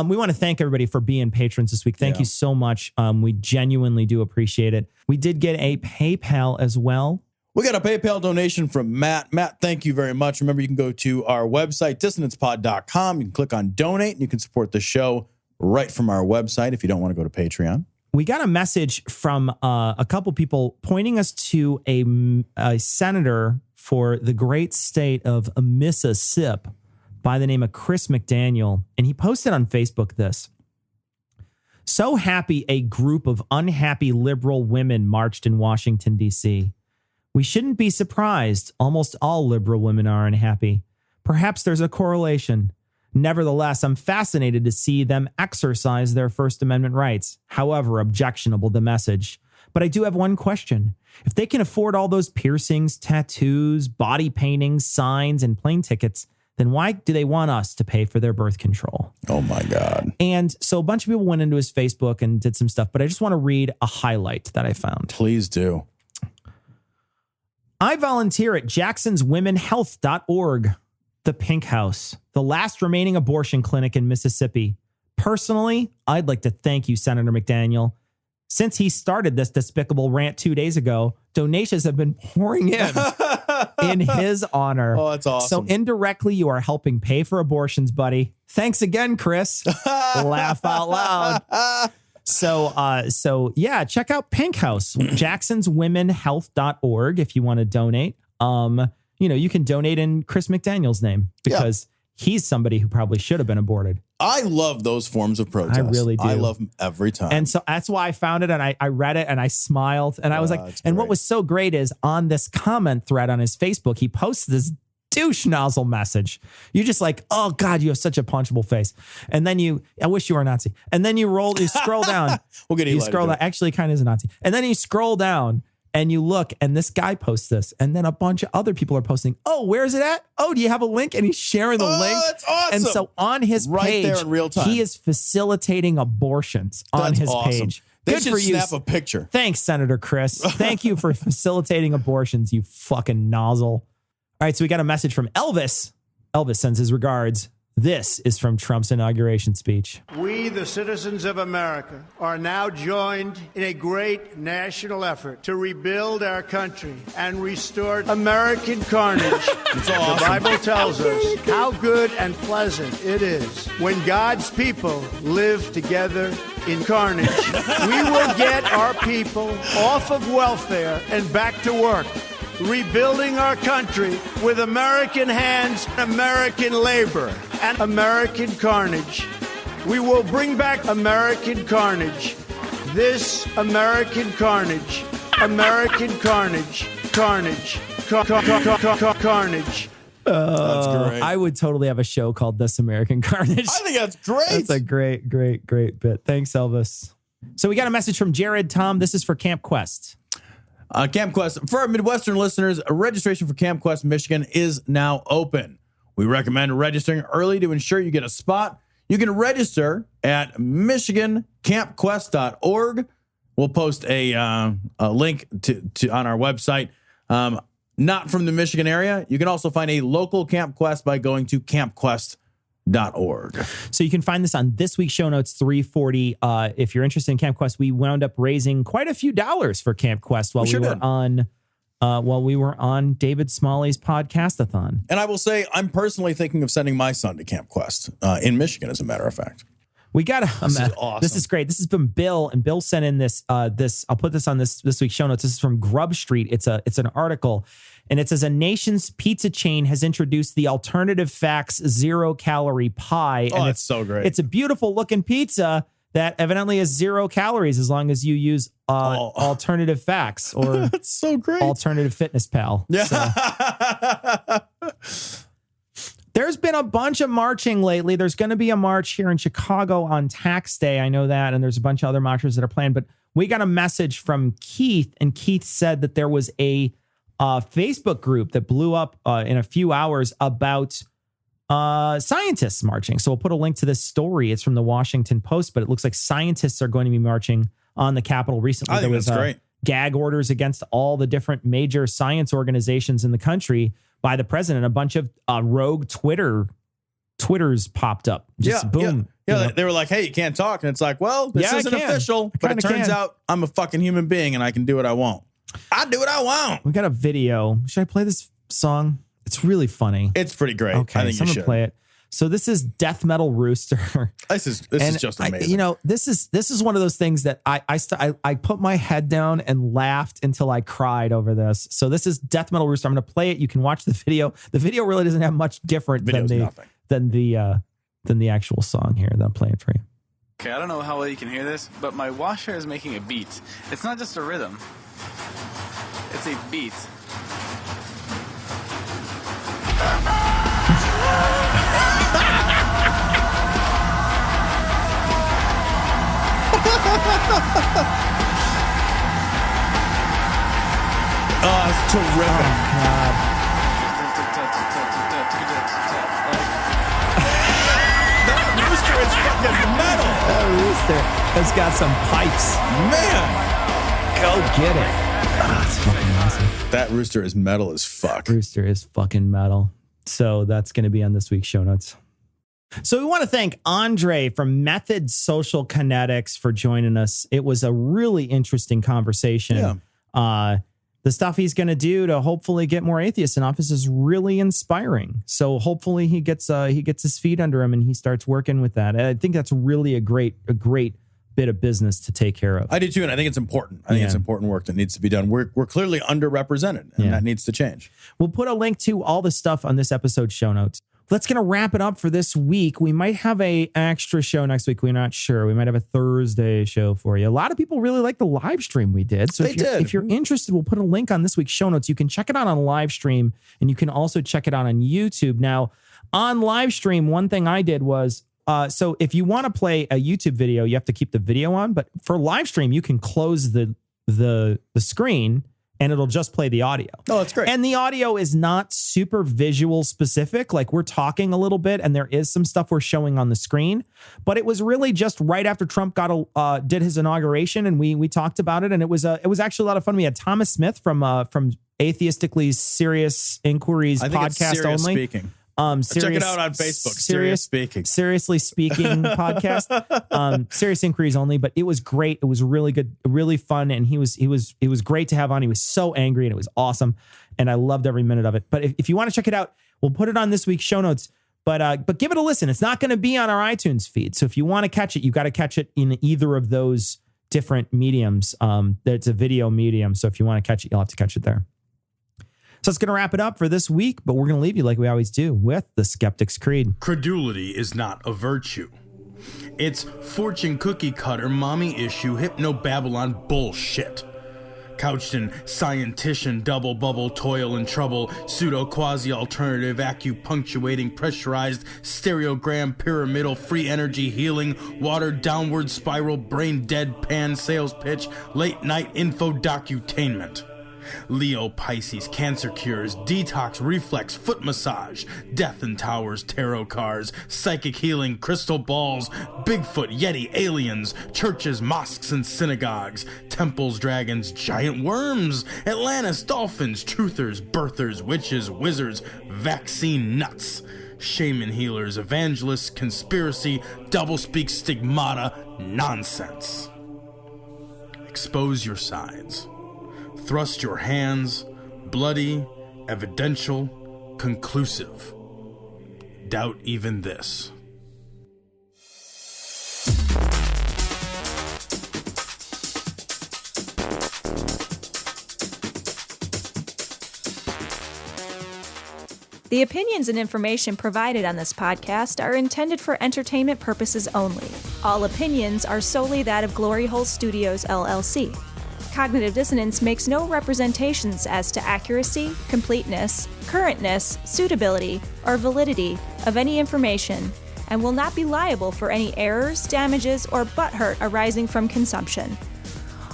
We want to thank everybody for being patrons this week. Thank you so much. We genuinely do appreciate it. We did get a PayPal as well. We got a PayPal donation from Matt. Matt, thank you very much. Remember, you can go to our website, dissonancepod.com. You can click on donate, and you can support the show right from our website if you don't want to go to Patreon. We got a message from a couple people pointing us to a senator for the great state of Mississippi by the name of Chris McDaniel. And he posted on Facebook this. So happy a group of unhappy liberal women marched in Washington, D.C. We shouldn't be surprised. Almost all liberal women are unhappy. Perhaps there's a correlation. Nevertheless, I'm fascinated to see them exercise their First Amendment rights, however objectionable the message. But I do have one question. If they can afford all those piercings, tattoos, body paintings, signs, and plane tickets, then why do they want us to pay for their birth control? Oh, my God. And so a bunch of people went into his Facebook and did some stuff, but I just want to read a highlight that I found. Please do. I volunteer at jacksonswomenhealth.org, the Pink House, the last remaining abortion clinic in Mississippi. Personally, I'd like to thank you, Senator McDaniel. Since he started this despicable rant 2 days ago, donations have been pouring in his honor. Oh, that's awesome. So indirectly, you are helping pay for abortions, buddy. Thanks again, Chris. Laugh out loud. So yeah, check out Pink House, jacksonswomenhealth.org if you want to donate. You can donate in Chris McDaniel's name because he's somebody who probably should have been aborted. I love those forms of protest. I really do. I love them every time. And so that's why I found it and I read it and I smiled and I was like, and what was so great is on this comment thread on his Facebook, he posts this douche nozzle message. You're just like, oh God, you have such a punchable face. And then I wish you were a Nazi. And then you scroll down. We'll get you scroll down. Actually, kind of is a Nazi. And then you scroll down and you look and this guy posts this. And then a bunch of other people are posting, oh, where is it at? Oh, do you have a link? And he's sharing the link. That's awesome. And so on his page, there in real time, he is facilitating abortions on his page. They Good should for you. snap a picture. Thanks, Senator Chris. Thank you for facilitating abortions, you fucking nozzle. All right, so we got a message from Elvis. Elvis sends his regards. This is from Trump's inauguration speech. We, the citizens of America, are now joined in a great national effort to rebuild our country and restore American carnage. It's awesome. The Bible tells us how good and pleasant it is when God's people live together in carnage. We will get our people off of welfare and back to work, rebuilding our country with American hands, American labor, and American carnage. We will bring back American carnage. This American carnage. American carnage. Carnage. Carnage. That's great. I would totally have a show called This American Carnage. I think that's great. That's a great bit. Thanks, Elvis. So we got a message from Jared. Tom, this is for Camp Quest. Camp Quest. For our Midwestern listeners, registration for Camp Quest Michigan is now open. We recommend registering early to ensure you get a spot. You can register at michigancampquest.org. We'll post a link to on our website. Not from the Michigan area, you can also find a local Camp Quest by going to campquest.org. So you can find this on this week's show notes 340. If you're interested in Camp Quest, we wound up raising quite a few dollars for Camp Quest while we were on David Smalley's podcastathon. And I will say, I'm personally thinking of sending my son to Camp Quest in Michigan, as a matter of fact. We got this is awesome. This is great. This is from Bill, and Bill sent in this. I'll put this on this week's show notes. This is from Grub Street. It's an article, and it says a nation's pizza chain has introduced the Alternative Facts 0-calorie pie. Oh, and it's so great. It's a beautiful looking pizza that evidently has 0 calories as long as you use Alternative Facts or that's so great. Alternative Fitness Pal. Yeah. So. There's been a bunch of marching lately. There's going to be a march here in Chicago on tax day. I know that. And there's a bunch of other marchers that are planned. But we got a message from Keith. And Keith said that there was a Facebook group that blew up in a few hours about scientists marching. So we'll put a link to this story. It's from the Washington Post. But it looks like scientists are going to be marching on the Capitol recently. I think that's great. Gag orders against all the different major science organizations in the country by the president. A bunch of rogue Twitters popped up. Just boom. Yeah. They were like, hey, you can't talk. And it's like, well, this isn't official. But it turns out I'm a fucking human being and I can do what I want. I do what I want. We got a video. Should I play this song? It's really funny. It's pretty great. Okay, I think you should play it. So this is Death Metal Rooster. This is just amazing. This is one of those things that I put my head down and laughed until I cried over this. So this is Death Metal Rooster. I'm going to play it. You can watch the video. The video really doesn't have much different than the actual song here that I'm playing for you. Okay, I don't know how well you can hear this, but my washer is making a beat. It's not just a rhythm. It's a beat. Oh, it's terrific. Oh, God. That rooster is fucking metal. That rooster has got some pipes. Man. Go get it. Oh, it's fucking awesome. That rooster is metal as fuck. Rooster is fucking metal. So that's going to be on this week's show notes. So we want to thank Andre from Method Social Kinetics for joining us. It was a really interesting conversation. Yeah. The stuff he's going to do to hopefully get more atheists in office is really inspiring. So hopefully he gets his feet under him and he starts working with that. I think that's really a great bit of business to take care of. I do too, and I think it's important. I think it's important work that needs to be done. We're clearly underrepresented, and that needs to change. We'll put a link to all the stuff on this episode's show notes. That's going to wrap it up for this week. We might have an extra show next week. We're not sure. We might have a Thursday show for you. A lot of people really like the live stream we did. So if you're interested, we'll put a link on this week's show notes. You can check it out on live stream, and you can also check it out on YouTube. Now, on live stream, one thing I did was, so if you want to play a YouTube video, you have to keep the video on. But for live stream, you can close the screen, and it'll just play the audio. Oh, that's great. And the audio is not super visual specific. Like, we're talking a little bit and there is some stuff we're showing on the screen, but it was really just right after Trump did his inauguration, and we talked about it, and it was actually a lot of fun. We had Thomas Smith from Atheistically Serious Inquiries podcast only. Speaking. Check it out on Facebook. Seriously Speaking podcast. Serious Inquiries only, but it was great. It was really good, really fun, and he was great to have on. He was so angry, and it was awesome, and I loved every minute of it. But if you want to check it out, we'll put it on this week's show notes. But give it a listen. It's not going to be on our iTunes feed, so if you want to catch it, you got to catch it in either of those different mediums. It's a video medium, so if you want to catch it, you'll have to catch it there. So it's going to wrap it up for this week, but we're going to leave you like we always do with the Skeptic's Creed. Credulity is not a virtue. It's fortune cookie cutter, mommy issue, hypno-Babylon bullshit. Couched in scientician, double bubble, toil and trouble, pseudo quasi-alternative, acupunctuating, pressurized, stereogram, pyramidal, free energy healing, water downward spiral, brain deadpan, sales pitch, late night info docutainment. Leo, Pisces, cancer cures, detox, reflex, foot massage, death and towers, tarot cards, psychic healing, crystal balls, Bigfoot, Yeti, aliens, churches, mosques and synagogues, temples, dragons, giant worms, Atlantis, dolphins, truthers, birthers, witches, wizards, vaccine nuts, shaman healers, evangelists, conspiracy, doublespeak, stigmata, nonsense. Expose your sides. Thrust your hands, bloody, evidential, conclusive. Doubt even this. The opinions and information provided on this podcast are intended for entertainment purposes only. All opinions are solely that of Glory Hole Studios, LLC. Cognitive Dissonance makes no representations as to accuracy, completeness, currentness, suitability, or validity of any information, and will not be liable for any errors, damages, or butthurt arising from consumption.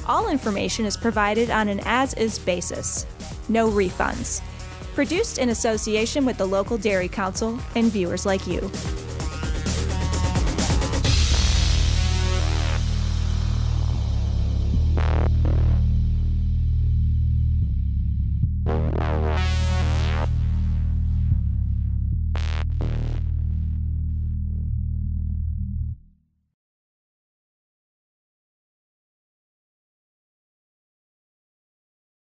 All information is provided on an as-is basis. No refunds. Produced in association with the local Dairy Council and viewers like you.